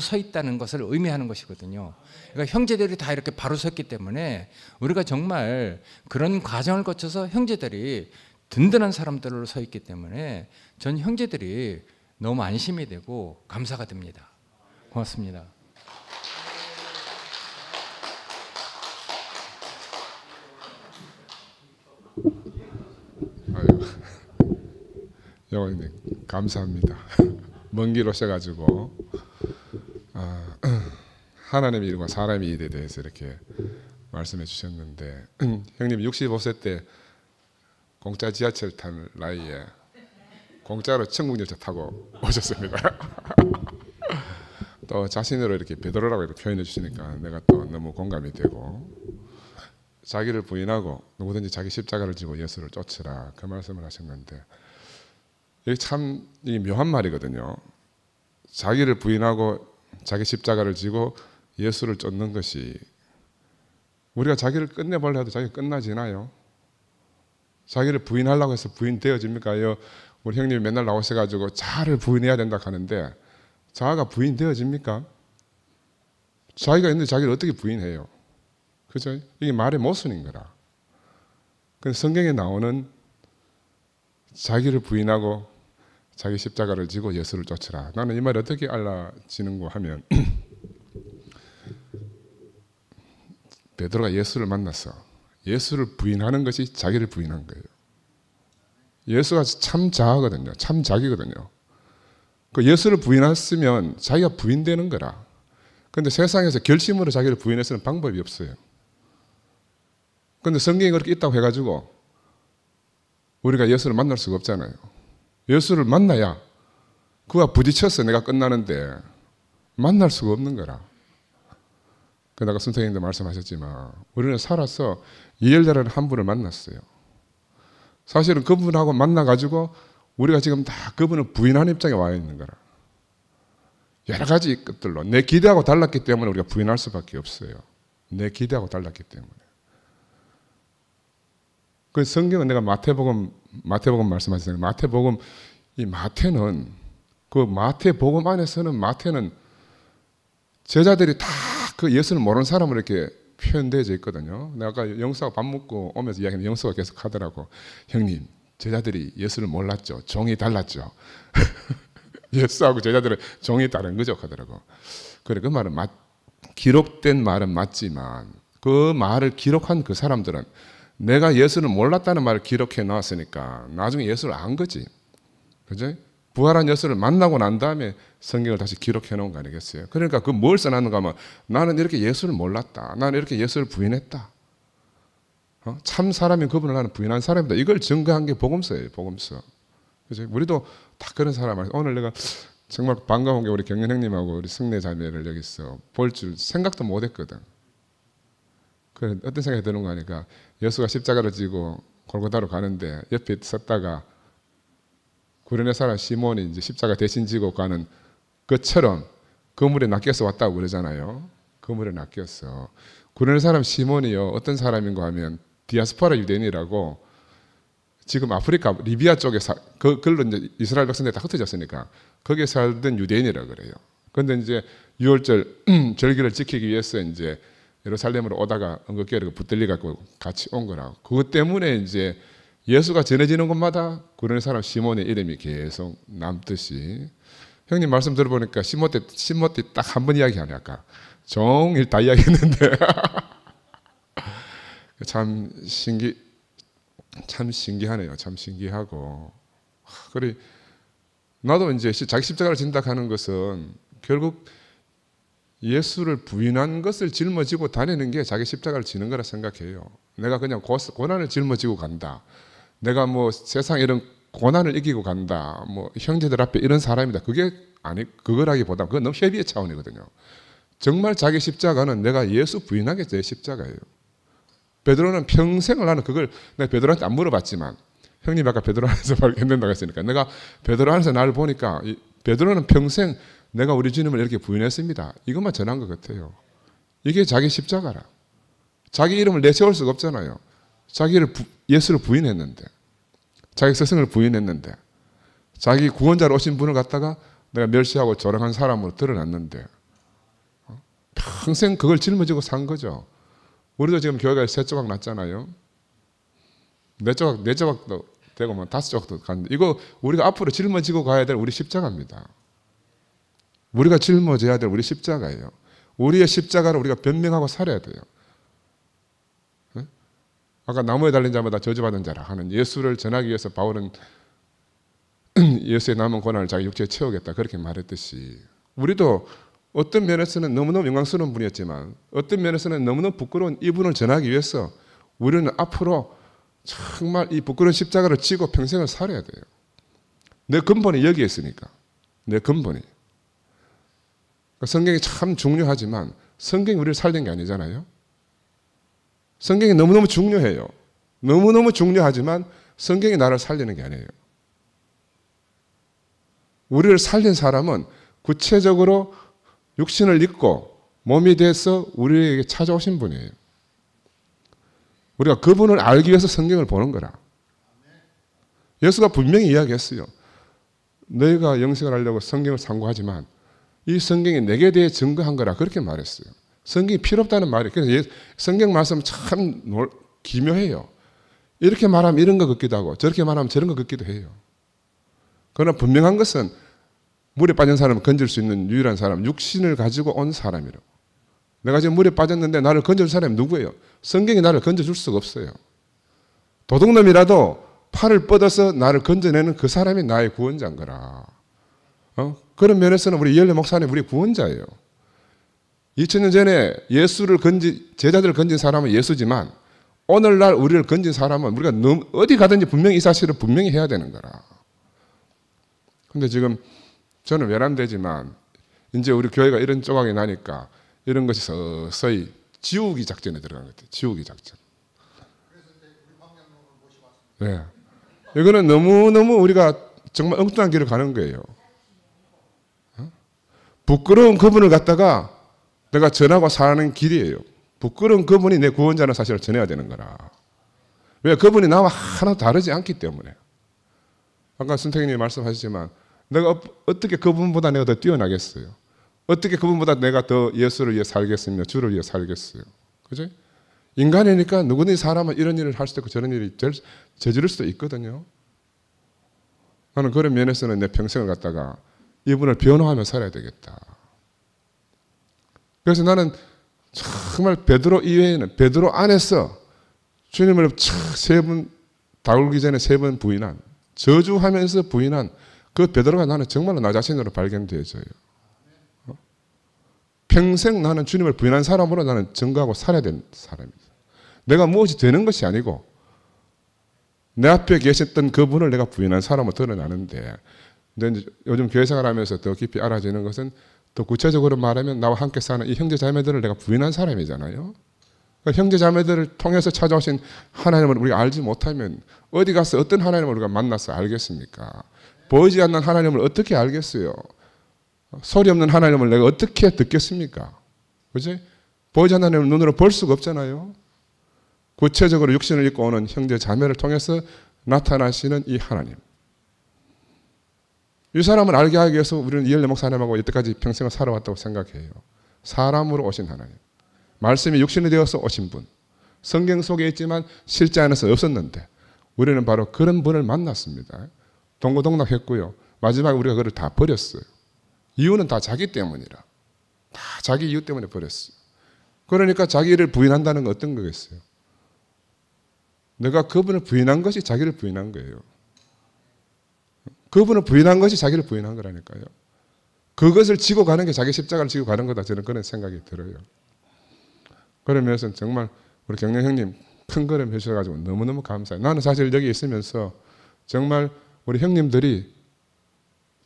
서 있다는 것을 의미하는 것이거든요. 그러니까 형제들이 다 이렇게 바로 섰기 때문에 우리가 정말 그런 과정을 거쳐서 형제들이 든든한 사람들로 서 있기 때문에 전 형제들이 너무 안심이 되고 감사가 됩니다. 고맙습니다. 영원님 감사합니다. 먼 길 오셔가지고 하나님의 일과 사람의 일에 대해서 이렇게 말씀해 주셨는데, 형님 65세 때 공짜 지하철 탄 나이에 공짜로 천국열차 타고 오셨습니다. 또 자신으로 이렇게 베드로라고 이렇게 표현해 주시니까 내가 또 너무 공감이 되고, 자기를 부인하고 누구든지 자기 십자가를 지고 예수를 쫓으라, 그 말씀을 하셨는데, 이게 참 이게 묘한 말이거든요. 자기를 부인하고 자기 십자가를 지고 예수를 쫓는 것이, 우리가 자기를 끝내보려 해도 자기가 끝나지나요? 자기를 부인하려고 해서 부인되어집니까? 우리 형님이 맨날 나오셔가지고 자아를 부인해야 된다 하는데, 자아가 부인되어집니까? 자기가 있는데 자기를 어떻게 부인해요? 그죠? 이게 말의 모순인 거라. 그래서 성경에 나오는 자기를 부인하고 자기 십자가를 지고 예수를 쫓으라. 나는 이 말이 어떻게 알라지는고 하면 베드로가 예수를 만났어. 예수를 부인하는 것이 자기를 부인한 거예요. 예수가 참 자아거든요. 참 자기거든요. 그 예수를 부인했으면 자기가 부인되는 거라. 그런데 세상에서 결심으로 자기를 부인해서는 방법이 없어요. 그런데 성경이 그렇게 있다고 해가지고 우리가 예수를 만날 수가 없잖아요. 예수를 만나야 그와 부딪혀서 내가 끝나는데 만날 수가 없는 거라. 그러다가 선생님도 말씀하셨지만 우리는 살아서 이엘자라는 한 분을 만났어요. 사실은 그분하고 만나가지고 우리가 지금 다 그분을 부인하는 입장에 와 있는 거라. 여러 가지 것들로 내 기대하고 달랐기 때문에 우리가 부인할 수밖에 없어요. 내 기대하고 달랐기 때문에. 그 성경은 내가 마태복음 말씀하셨잖아요. 마태복음, 이 마태는 그 마태복음 안에서는 마태는 제자들이 다 그 예수를 모르는 사람으로 이렇게 표현되어져 있거든요. 내가 아까 영수하고 밥 먹고 오면서 이야기는 영수가 계속 하더라고. 형님, 제자들이 예수를 몰랐죠. 종이 달랐죠. 예수하고 제자들은 종이 다른 거죠 하더라고. 그래, 그 말은 기록된 말은 맞지만 그 말을 기록한 그 사람들은 내가 예수를 몰랐다는 말을 기록해 놨으니까 나중에 예수를 안 거지. 그죠? 부활한 예수를 만나고 난 다음에 성경을 다시 기록해 놓은 거 아니겠어요? 그러니까 그 뭘 써놨는가 하면 나는 이렇게 예수를 몰랐다. 나는 이렇게 예수를 부인했다. 참 사람인 그분을 나는 부인한 사람이다. 이걸 증거한 게 복음서예요. 복음서. 그죠? 우리도 다 그런 사람. 오늘 내가 정말 반가운 게 우리 경연 형님하고 우리 승래 자매를 여기서 볼 줄 생각도 못 했거든. 그 어떤 생각이 드는 거 하니까 예수가 십자가를 지고 골고다로 가는데 옆에 섰다가 구레네 사람 시몬이 이제 십자가 대신 지고 가는 것처럼 그물에 낚여서 왔다고 그러잖아요. 그물에 낚였어. 구레네 사람 시몬이요, 어떤 사람인가 하면 디아스포라 유대인이라고, 지금 아프리카 리비아 쪽에 그걸로 이제 이스라엘 백성들이 다 흩어졌으니까 거기에 살던 유대인이라 그래요. 그런데 이제 6월절 절기를 지키기 위해서 이제 예루살렘으로 오다가 엉겁결에 붙들려 갖고 같이 온 거라고. 그것 때문에 이제 예수가 전해지는 곳마다 구레네 사람 시몬의 이름이 계속 남듯이, 형님 말씀 들어보니까 시몬 때 딱 한 번 이야기하네. 아까 종일 다 이야기했는데 참 신기하네요. 참 신기하고. 그래, 나도 이제 자기 십자가를 진다 하는 것은 결국 예수를 부인한 것을 짊어지고 다니는 게 자기 십자가를 지는 거라 생각해요. 내가 그냥 고난을 짊어지고 간다. 내가 뭐 세상 이런 고난을 이기고 간다. 뭐 형제들 앞에 이런 사람이다. 그거라기보다 그건 너무 협의의 차원이거든요. 정말 자기 십자가는 내가 예수 부인하게 제 십자가예요. 베드로는 평생을 나는 그걸 내가 베드로한테 안 물어봤지만, 형님 아까 베드로 안에서 발견된다고 했으니까 내가 베드로 안에서 나를 보니까 베드로는 평생 내가 우리 주님을 이렇게 부인했습니다. 이것만 전한 것 같아요. 이게 자기 십자가라. 자기 이름을 내세울 수가 없잖아요. 예수를 부인했는데, 자기 스승을 부인했는데, 자기 구원자로 오신 분을 갖다가 내가 멸시하고 조롱한 사람으로 드러났는데 평생 그걸 짊어지고 산 거죠. 우리도 지금 교회가 3조각 났잖아요. 4조각도 되고 뭐 5조각도 갔는데, 이거 우리가 앞으로 짊어지고 가야 될 우리 십자가입니다. 우리가 짊어져야 될 우리 십자가예요. 우리의 십자가를 우리가 변명하고 살아야 돼요. 네? 아까 나무에 달린 자마다 저주받은 자라 하는 예수를 전하기 위해서 바울은 예수의 남은 고난을 자기 육체에 채우겠다 그렇게 말했듯이, 우리도 어떤 면에서는 너무너무 영광스러운 분이었지만 어떤 면에서는 너무너무 부끄러운 이분을 전하기 위해서 우리는 앞으로 정말 이 부끄러운 십자가를 지고 평생을 살아야 돼요. 내 근본이 여기에 있으니까. 내 근본이. 성경이 참 중요하지만 성경이 우리를 살린 게 아니잖아요. 성경이 너무너무 중요해요. 너무너무 중요하지만 성경이 나를 살리는 게 아니에요. 우리를 살린 사람은 구체적으로 육신을 입고 몸이 돼서 우리에게 찾아오신 분이에요. 우리가 그분을 알기 위해서 성경을 보는 거라. 예수가 분명히 이야기했어요. 너희가 영생을 하려고 성경을 상고하지만 이 성경이 내게 대해 증거한 거라 그렇게 말했어요. 성경이 필요 없다는 말이에요. 그래서 성경 말씀은 참 기묘해요. 이렇게 말하면 이런 거 같기도 하고 저렇게 말하면 저런 거 같기도 해요. 그러나 분명한 것은 물에 빠진 사람을 건질 수 있는 유일한 사람, 육신을 가지고 온 사람이라고. 내가 지금 물에 빠졌는데 나를 건져줄 사람이 누구예요? 성경이 나를 건져줄 수가 없어요. 도둑놈이라도 팔을 뻗어서 나를 건져내는 그 사람이 나의 구원자인 거라. 그런 면에서는 우리 이열래 목사님 우리 구원자예요. 2000년 전에 제자들을 건진 사람은 예수지만 오늘날 우리를 건진 사람은 우리가 어디 가든지 분명히 이 사실을 분명히 해야 되는 거라. 근데 지금 저는 외람되지만 이제 우리 교회가 이런 조각이 나니까 이런 것이 서서히 지우기 작전에 들어간 것 같아요. 지우기 작전. 네. 이거는 너무너무 우리가 정말 엉뚱한 길을 가는 거예요. 부끄러운 그분을 갖다가 내가 전하고 사는 길이에요. 부끄러운 그분이 내 구원자는 사실을 전해야 되는 거라. 왜? 그분이 나와 하나도 다르지 않기 때문에. 아까 순택님이 말씀하셨지만 내가 어떻게 그분보다 내가 더 뛰어나겠어요? 어떻게 그분보다 내가 더 예수를 위해 살겠으며 주를 위해 살겠어요? 그죠? 인간이니까 누구든지 사람은 이런 일을 할 수도 있고 저런 일이 저지를 수도 있거든요. 나는 그런 면에서는 내 평생을 갖다가 이분을 변호하며 살아야 되겠다. 그래서 나는 정말 베드로 이외에는 베드로 안에서 주님을 세 번 다루기 전에 3번 부인한 저주하면서 부인한 그 베드로가 나는 정말로 나 자신으로 발견되어져요. 평생 나는 주님을 부인한 사람으로 나는 증거하고 살아야 되는 사람입니다. 내가 무엇이 되는 것이 아니고 내 앞에 계셨던 그분을 내가 부인한 사람으로 드러나는데 근데 요즘 교회 생활하면서 더 깊이 알아지는 것은 더 구체적으로 말하면 나와 함께 사는 이 형제 자매들을 내가 부인한 사람이잖아요. 그러니까 형제 자매들을 통해서 찾아오신 하나님을 우리가 알지 못하면 어디 가서 어떤 하나님을 우리가 만나서 알겠습니까? 보이지 않는 하나님을 어떻게 알겠어요? 소리 없는 하나님을 내가 어떻게 듣겠습니까? 그지? 보이지 않는 하나님을 눈으로 볼 수가 없잖아요. 구체적으로 육신을 입고 오는 형제 자매를 통해서 나타나시는 이 하나님. 이 사람을 알게 하기 위해서 우리는 이열래 목사님하고 여태까지 평생을 살아왔다고 생각해요. 사람으로 오신 하나님. 말씀이 육신이 되어서 오신 분. 성경 속에 있지만 실제 안에서 없었는데 우리는 바로 그런 분을 만났습니다. 동고동락했고요. 마지막에 우리가 그걸 다 버렸어요. 이유는 다 자기 때문이라. 다 자기 이유 때문에 버렸어요. 그러니까 자기를 부인한다는 건 어떤 거겠어요? 내가 그분을 부인한 것이 자기를 부인한 거예요. 그분을 부인한 것이 자기를 부인한 거라니까요. 그것을 지고 가는 게 자기 십자가를 지고 가는 거다. 저는 그런 생각이 들어요. 그러면서 정말 우리 경영 형님 큰 걸음 해주셔가지고 너무너무 감사해요. 나는 사실 여기 있으면서 정말 우리 형님들이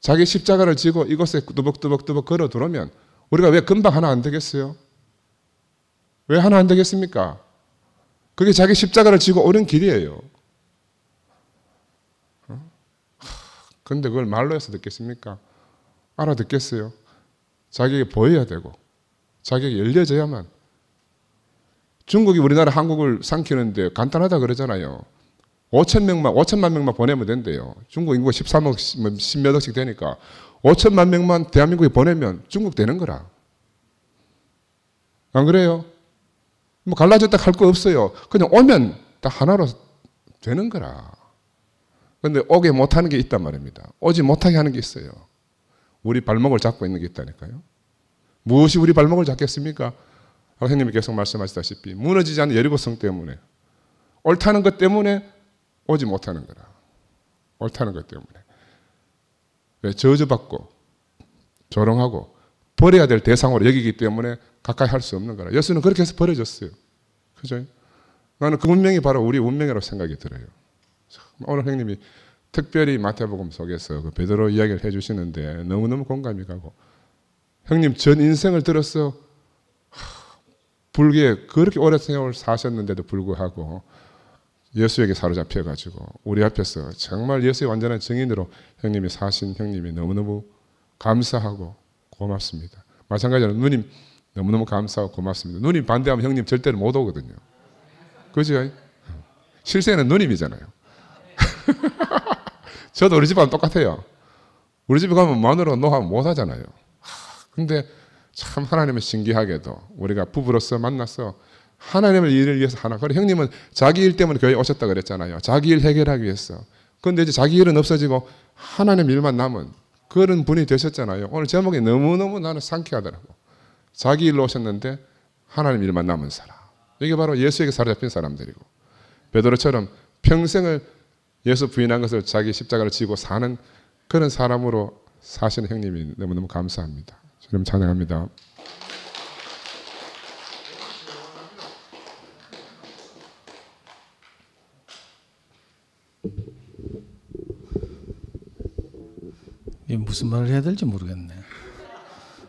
자기 십자가를 지고 이곳에 뚜벅뚜벅 걸어 들어오면 우리가 왜 금방 하나 안 되겠어요? 왜 하나 안 되겠습니까? 그게 자기 십자가를 지고 오는 길이에요. 그런데 그걸 말로 해서 듣겠습니까? 알아듣겠어요? 자기에게 보여야 되고 자기에게 열려져야만. 중국이 우리나라 한국을 삼키는데 간단하다 그러잖아요. 5천만 명만 보내면 된대요. 중국 인구가 13억, 10몇 억씩 되니까 5천만 명만 대한민국에 보내면 중국 되는 거라. 안 그래요? 뭐 갈라졌다 할 거 없어요. 그냥 오면 다 하나로 되는 거라. 그런데 오게 못하는 게 있단 말입니다. 오지 못하게 하는 게 있어요. 우리 발목을 잡고 있는 게 있다니까요. 무엇이 우리 발목을 잡겠습니까? 형님이 계속 말씀하시다시피 무너지지 않는 여리고성 때문에 옳다는 것 때문에 오지 못하는 거라. 옳다는 것 때문에. 왜? 저주받고 조롱하고 버려야 될 대상으로 여기기 때문에 가까이 할 수 없는 거라. 예수는 그렇게 해서 버려졌어요. 그죠? 나는 그 운명이 바로 우리 운명이라고 생각이 들어요. 오늘 형님이 특별히 마태복음 속에서 그 베드로 이야기를 해주시는데 너무너무 공감이 가고 형님 전 인생을 들어서 불교에 그렇게 오래 생활을 사셨는데도 불구하고 예수에게 사로잡혀가지고 우리 앞에서 정말 예수의 완전한 증인으로 형님이 사신 형님이 너무너무 감사하고 고맙습니다. 마찬가지로 누님 너무너무 감사하고 고맙습니다. 누님 반대하면 형님 절대로 못 오거든요. 그죠? 실세는 누님이잖아요. 저도 우리 집하고 똑같아요. 우리 집에 가면 마누라 노하면 못 하잖아요. 근데 참 하나님은 신기하게도 우리가 부부로서 만나서 하나님의 일을 위해서 하나. 그래 형님은 자기 일 때문에 교회에 오셨다 그랬잖아요. 자기 일 해결하기 위해서. 그런데 이제 자기 일은 없어지고 하나님 일만 남은 그런 분이 되셨잖아요. 오늘 제목이 너무너무 나는 상쾌하더라고. 자기 일로 오셨는데 하나님 일만 남은 사람. 이게 바로 예수에게 사로잡힌 사람들이고 베드로처럼 평생을 예수 부인한 것을 자기 십자가를 지고 사는 그런 사람으로 사시는 형님이 너무너무 감사합니다. 주님 찬양합니다. 무슨 말을 해야 될지 모르겠네.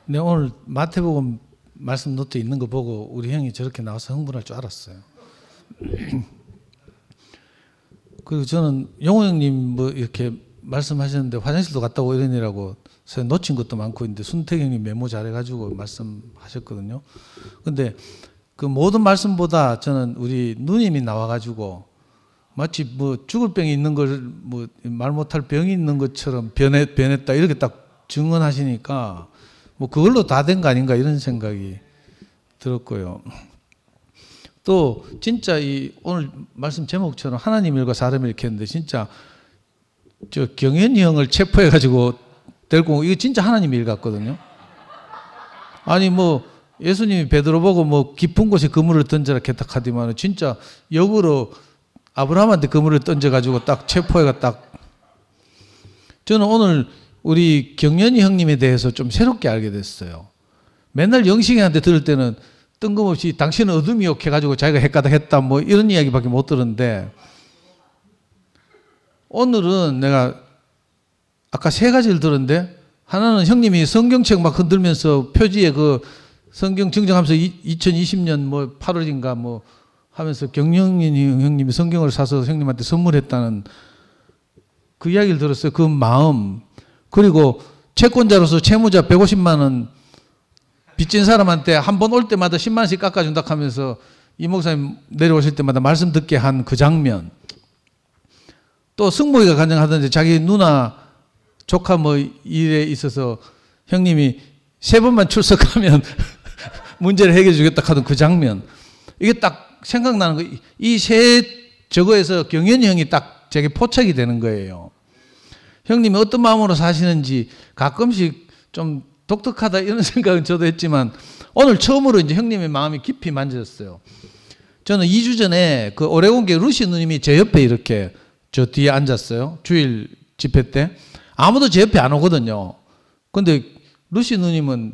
근데 오늘 마태복음 말씀 노트 있는 거 보고 우리 형이 저렇게 나와서 흥분할 줄 알았어요. 그리고 저는 용호 형님 뭐 이렇게 말씀하셨는데 화장실도 갔다 오고 이러느라고 놓친 것도 많고 있는데 순택 형님 메모 잘해가지고 말씀하셨거든요. 근데 그 모든 말씀보다 저는 우리 누님이 나와가지고 마치 뭐 죽을 병이 있는 걸 뭐 말 못할 병이 있는 것처럼 변했다 이렇게 딱 증언하시니까 뭐 그걸로 다 된 거 아닌가 이런 생각이 들었고요. 또 진짜 이 오늘 말씀 제목처럼 하나님 일과 사람 일 이렇게 했는데 진짜 저 경현이 형을 체포해가지고 데리고 이거 진짜 하나님 일 같거든요. 아니 뭐 예수님이 베드로 보고 뭐 깊은 곳에 그물을 던져라 개탁하디만 진짜 역으로 아브라함한테 그물을 던져가지고 딱 체포해가 딱. 저는 오늘 우리 경연이 형님에 대해서 좀 새롭게 알게 됐어요. 맨날 영식이한테 들을 때는 뜬금없이 당신은 어둠이 욕해가지고 자기가 헷가닥 했다 뭐 이런 이야기밖에 못 들었는데 오늘은 내가 아까 세 가지를 들었는데 하나는 형님이 성경책 막 흔들면서 표지에 그 성경 증정하면서 2020년 뭐 8월인가 뭐 하면서 경영인 형님이 성경을 사서 형님한테 선물했다는 그 이야기를 들었어요. 그 마음. 그리고 채권자로서 채무자 150만 원 빚진 사람한테 한 번 올 때마다 10만 원씩 깎아준다 하면서 이 목사님 내려오실 때마다 말씀 듣게 한 그 장면. 또 승모이가 간증하던데 자기 누나 조카 뭐 일에 있어서 형님이 3번만 출석하면 문제를 해결해 주겠다 하던 그 장면. 이게 딱 생각나는 거. 이 세 저거에서 경연이 형이 딱 제게 포착이 되는 거예요. 형님이 어떤 마음으로 사시는지 가끔씩 좀 독특하다 이런 생각은 저도 했지만 오늘 처음으로 이제 형님의 마음이 깊이 만졌어요. 저는 2주 전에 그 오레곤교회 루시 누님이 제 옆에 이렇게 저 뒤에 앉았어요. 주일 집회 때. 아무도 제 옆에 안 오거든요. 근데 루시 누님은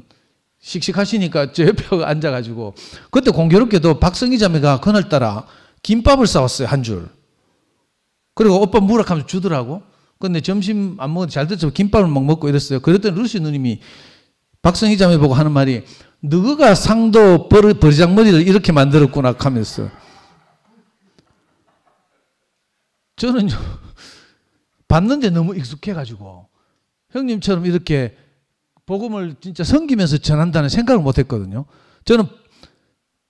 씩씩하시니까 제 옆에 앉아가지고 그때 공교롭게도 박성희 자매가 그날따라 김밥을 싸왔어요. 한 줄. 그리고 오빠 무락하면서 주더라고. 근데 점심 안 먹어도 잘 됐죠. 김밥을 막 먹고 이랬어요. 그랬더니 루시 누님이 박성희 자매 보고 하는 말이 너가 상도 버리장머리를 이렇게 만들었구나 하면서 저는 봤는데 너무 익숙해가지고 형님처럼 이렇게 복음을 진짜 섬기면서 전한다는 생각을 못 했거든요. 저는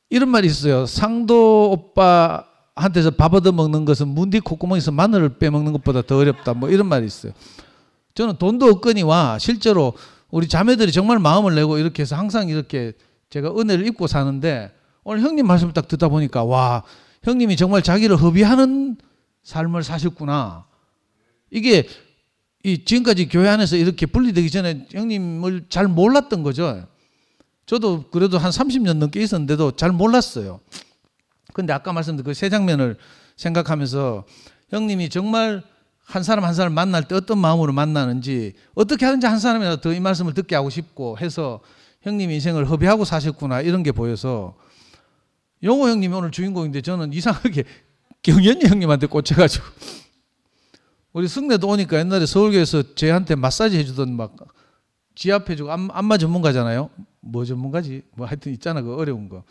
이런 말이 있어요. 상도 오빠한테서 밥 얻어먹는 것은 문뒤 콧구멍에서 마늘을 빼먹는 것보다 더 어렵다. 뭐 이런 말이 있어요. 저는 돈도 없거니와 실제로 우리 자매들이 정말 마음을 내고 이렇게 해서 항상 이렇게 제가 은혜를 입고 사는데 오늘 형님 말씀을 딱 듣다 보니까 와, 형님이 정말 자기를 허비하는 삶을 사셨구나. 이게 지금까지 교회 안에서 이렇게 분리되기 전에 형님을 잘 몰랐던 거죠. 저도 그래도 한 30년 넘게 있었는데도 잘 몰랐어요. 근데 아까 말씀드린 그 세 장면을 생각하면서 형님이 정말 한 사람 한 사람 만날 때 어떤 마음으로 만나는지 어떻게 하든지 한 사람이라도 더 이 말씀을 듣게 하고 싶고 해서 형님 인생을 허비하고 사셨구나 이런 게 보여서 용호 형님이 오늘 주인공인데 저는 이상하게 경연이 형님한테 꽂혀가지고 우리 승래도 오니까 옛날에 서울교회에서 쟤한테 마사지 해주던 막 지압해주고 안마 전문가잖아요. 뭐 전문가지? 뭐 하여튼 있잖아 그 어려운 거.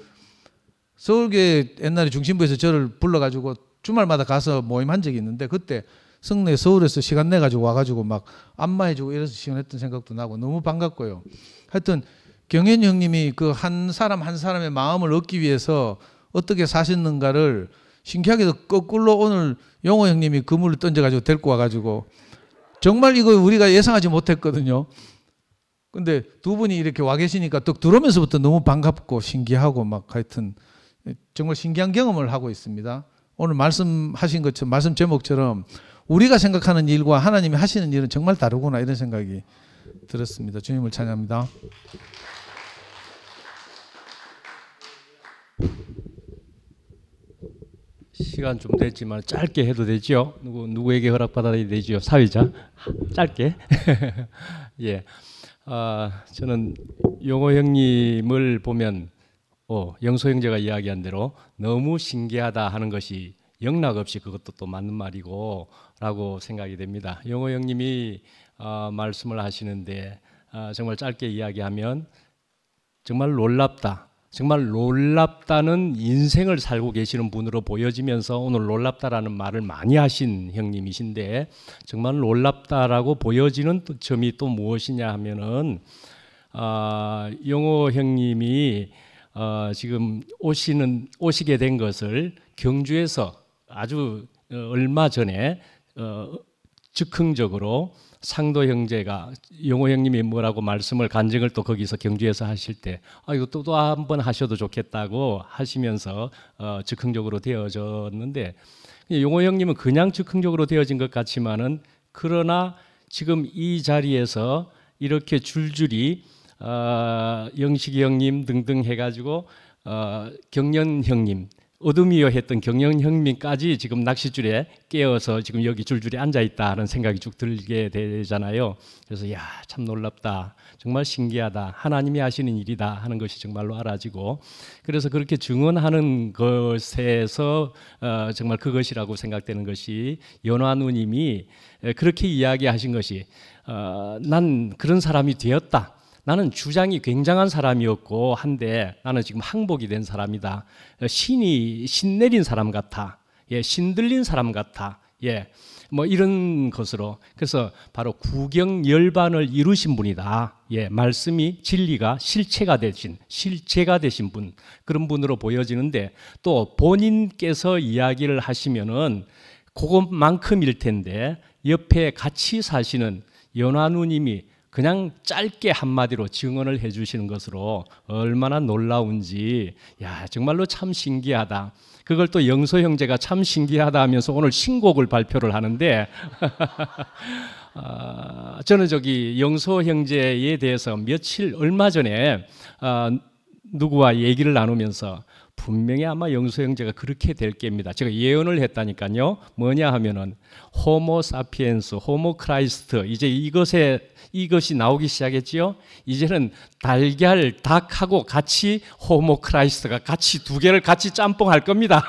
서울교회 옛날에 중심부에서 저를 불러가지고 주말마다 가서 모임한 적이 있는데 그때 성내 서울에서 시간 내가지고 와가지고 막 안마해주고 이래서 시원했던 생각도 나고 너무 반갑고요. 하여튼 경현 형님이 그 한 사람 한 사람의 마음을 얻기 위해서 어떻게 사셨는가를 신기하게도 거꾸로 오늘 용호 형님이 그물을 던져가지고 데리고 와가지고 정말 이거 우리가 예상하지 못했거든요. 근데 두 분이 이렇게 와 계시니까 또 들어오면서부터 너무 반갑고 신기하고 막 하여튼 정말 신기한 경험을 하고 있습니다. 오늘 말씀하신 것처럼 말씀 제목처럼 우리가 생각하는 일과 하나님이 하시는 일은 정말 다르구나 이런 생각이 들었습니다. 주님을 찬양합니다. 시간 좀 됐지만 짧게 해도 되죠? 누구에게 허락받아야 되죠? 사회자 짧게. 예, 저는 용호 형님을 보면 영소 형제가 이야기한 대로 너무 신기하다 하는 것이 영락없이 그것도 또 맞는 말이고 라고 생각이 됩니다. 용호 형님이 말씀을 하시는데 정말 짧게 이야기하면 정말 놀랍다. 정말 놀랍다는 인생을 살고 계시는 분으로 보여지면서 오늘 놀랍다라는 말을 많이 하신 형님이신데 정말 놀랍다라고 보여지는 점이 또 무엇이냐 하면은 용호 형님이 지금 오시게 된 것을 경주에서 아주 얼마 전에 즉흥적으로 상도 형제가 용호 형님이 뭐라고 말씀을 간증을 또 거기서 경주에서 하실 때 이거 또 한 번 하셔도 좋겠다고 하시면서 즉흥적으로 되어졌는데 용호 형님은 그냥 즉흥적으로 되어진 것 같지만은 그러나 지금 이 자리에서 이렇게 줄줄이 영식이 형님 등등 해가지고 경련 형님 어둠이여 했던 경영 형님까지 지금 낚싯줄에 깨어서 지금 여기 줄줄이 앉아있다 하는 생각이 쭉 들게 되잖아요. 그래서 참 놀랍다. 정말 신기하다. 하나님이 하시는 일이다 하는 것이 정말로 알아지고 그래서 그렇게 증언하는 것에서 정말 그것이라고 생각되는 것이 연화 누님이 그렇게 이야기하신 것이 난 그런 사람이 되었다. 나는 주장이 굉장한 사람이었고 한데 나는 지금 항복이 된 사람이다. 신 내린 사람 같아. 신 들린 사람 같아. 뭐 이런 것으로 그래서 바로 구경열반을 이루신 분이다. 말씀이 진리가 실체가 되신 분 그런 분으로 보여지는데 또 본인께서 이야기를 하시면은 그것만큼일 텐데 옆에 같이 사시는 연화 누님이 그냥 짧게 한마디로 증언을 해주시는 것으로 얼마나 놀라운지 정말로 참 신기하다. 그걸 또 영소 형제가 참 신기하다 하면서 오늘 신곡을 발표를 하는데 저는 저기 영소 형제에 대해서 얼마 전에 누구와 얘기를 나누면서 분명히 아마 영소 형제가 그렇게 될 겁니다. 제가 예언을 했다니까요. 뭐냐 하면은 호모 사피엔스, 호모 크라이스트 이제 이것이 나오기 시작했지요. 이제는 달걀, 닭하고 같이 호모 크라이스트가 같이 두 개를 같이 짬뽕할 겁니다.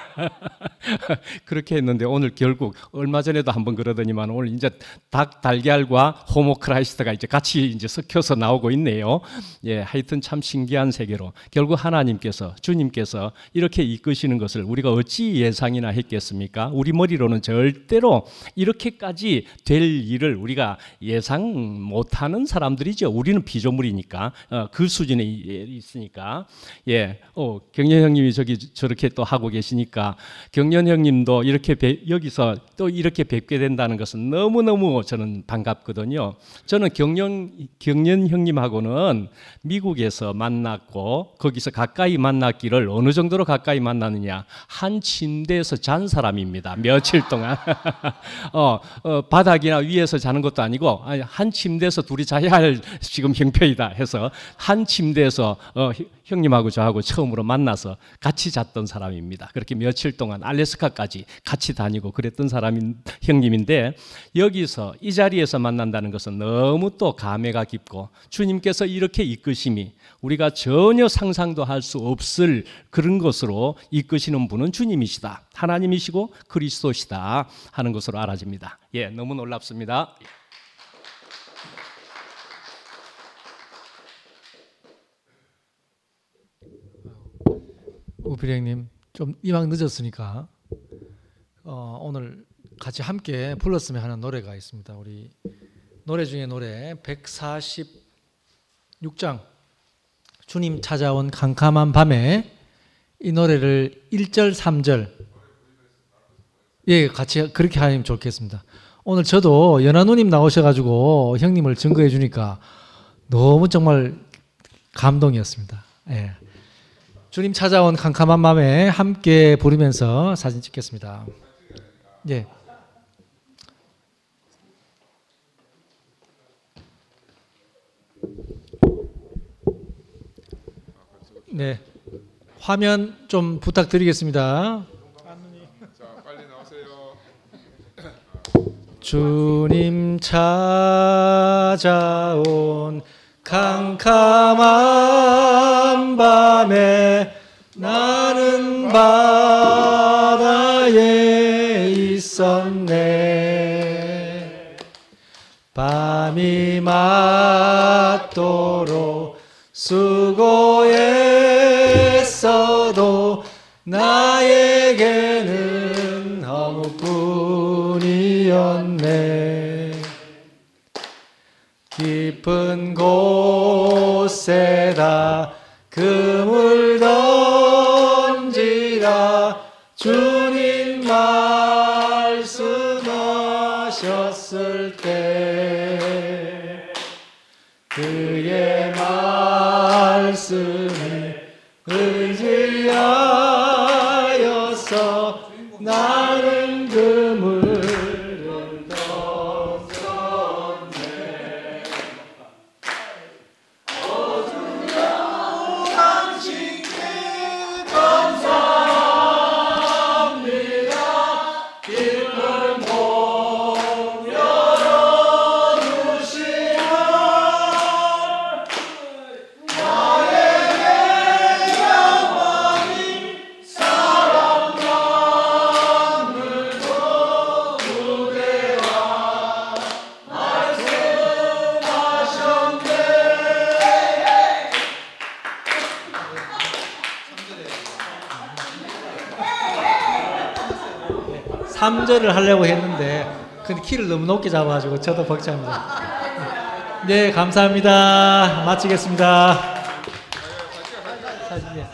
그렇게 했는데 오늘 결국 얼마 전에도 한번 그러더니만 오늘 이제 닭, 달걀과 호모 크라이스트가 이제 같이 이제 섞여서 나오고 있네요. 하여튼 참 신기한 세계로 결국 하나님께서 주님께서 이렇게 이끄시는 것을 우리가 어찌 예상이나 했겠습니까? 우리 머리로는 절대로 이렇게까지 될 일을 우리가 예상 못하는 사람들이죠. 우리는 피조물이니까 그 수준에 있으니까. 경련 형님이 저렇게 또 하고 계시니까 경련 형님도 이렇게 여기서 또 이렇게 뵙게 된다는 것은 너무너무 저는 반갑거든요. 저는 경련 형님하고는 미국에서 만났고 거기서 가까이 만났기를 어느 정도로 가까이 만났느냐 한 침대에서 잔 사람입니다. 며칠 동안 바닥이나 위에서 자는 것도 아니고 한 침대에서 둘이 자야 할 지금 형편이다 해서 한 침대에서 형님하고 저하고 처음으로 만나서 같이 잤던 사람입니다. 그렇게 며칠 동안 알래스카까지 같이 다니고 그랬던 형님인데 여기서 이 자리에서 만난다는 것은 너무 또 감회가 깊고 주님께서 이렇게 이끄심이 우리가 전혀 상상도 할 수 없을 그런 것으로 이끄시는 분은 주님이시다. 하나님이시고 그리스도시다 하는 것으로 알아집니다. 너무 놀랍습니다. 우필행님 좀 이왕 늦었으니까 오늘 같이 함께 불렀으면 하는 노래가 있습니다. 우리 노래 중에 노래 146장 주님 찾아온 캄캄한 밤에 이 노래를 1절 3절 예 같이 그렇게 하면 좋겠습니다. 오늘 저도 연하누님 나오셔가지고 형님을 증거해 주니까 너무 정말 감동이었습니다. 예. 주님 찾아온 캄캄한 밤에 함께 부르면서 사진 찍겠습니다. 예. 네. 화면 좀 부탁드리겠습니다. 자, 빨리 나오세요. 주님 찾아온 캄캄한 밤에 나는 바다에 있었네. 밤이 맞도록 수고했어도 나에게는 허무뿐이었네. 깊은 곳에다 금을 던지라 주님 말씀하셨을 때 그의 말씀이 의지하여서 나는 그물을 던졌네. 주여 당신께 감사합니다. 깊은 봄 열어주시면 나에게 영원히 사랑받는 무대와 말씀하셨네. 3절을 하려고 했는데 근데 키를 너무 높게 잡아가지고 저도 벅찹니다. 네, 감사합니다. 마치겠습니다. 사진, 예.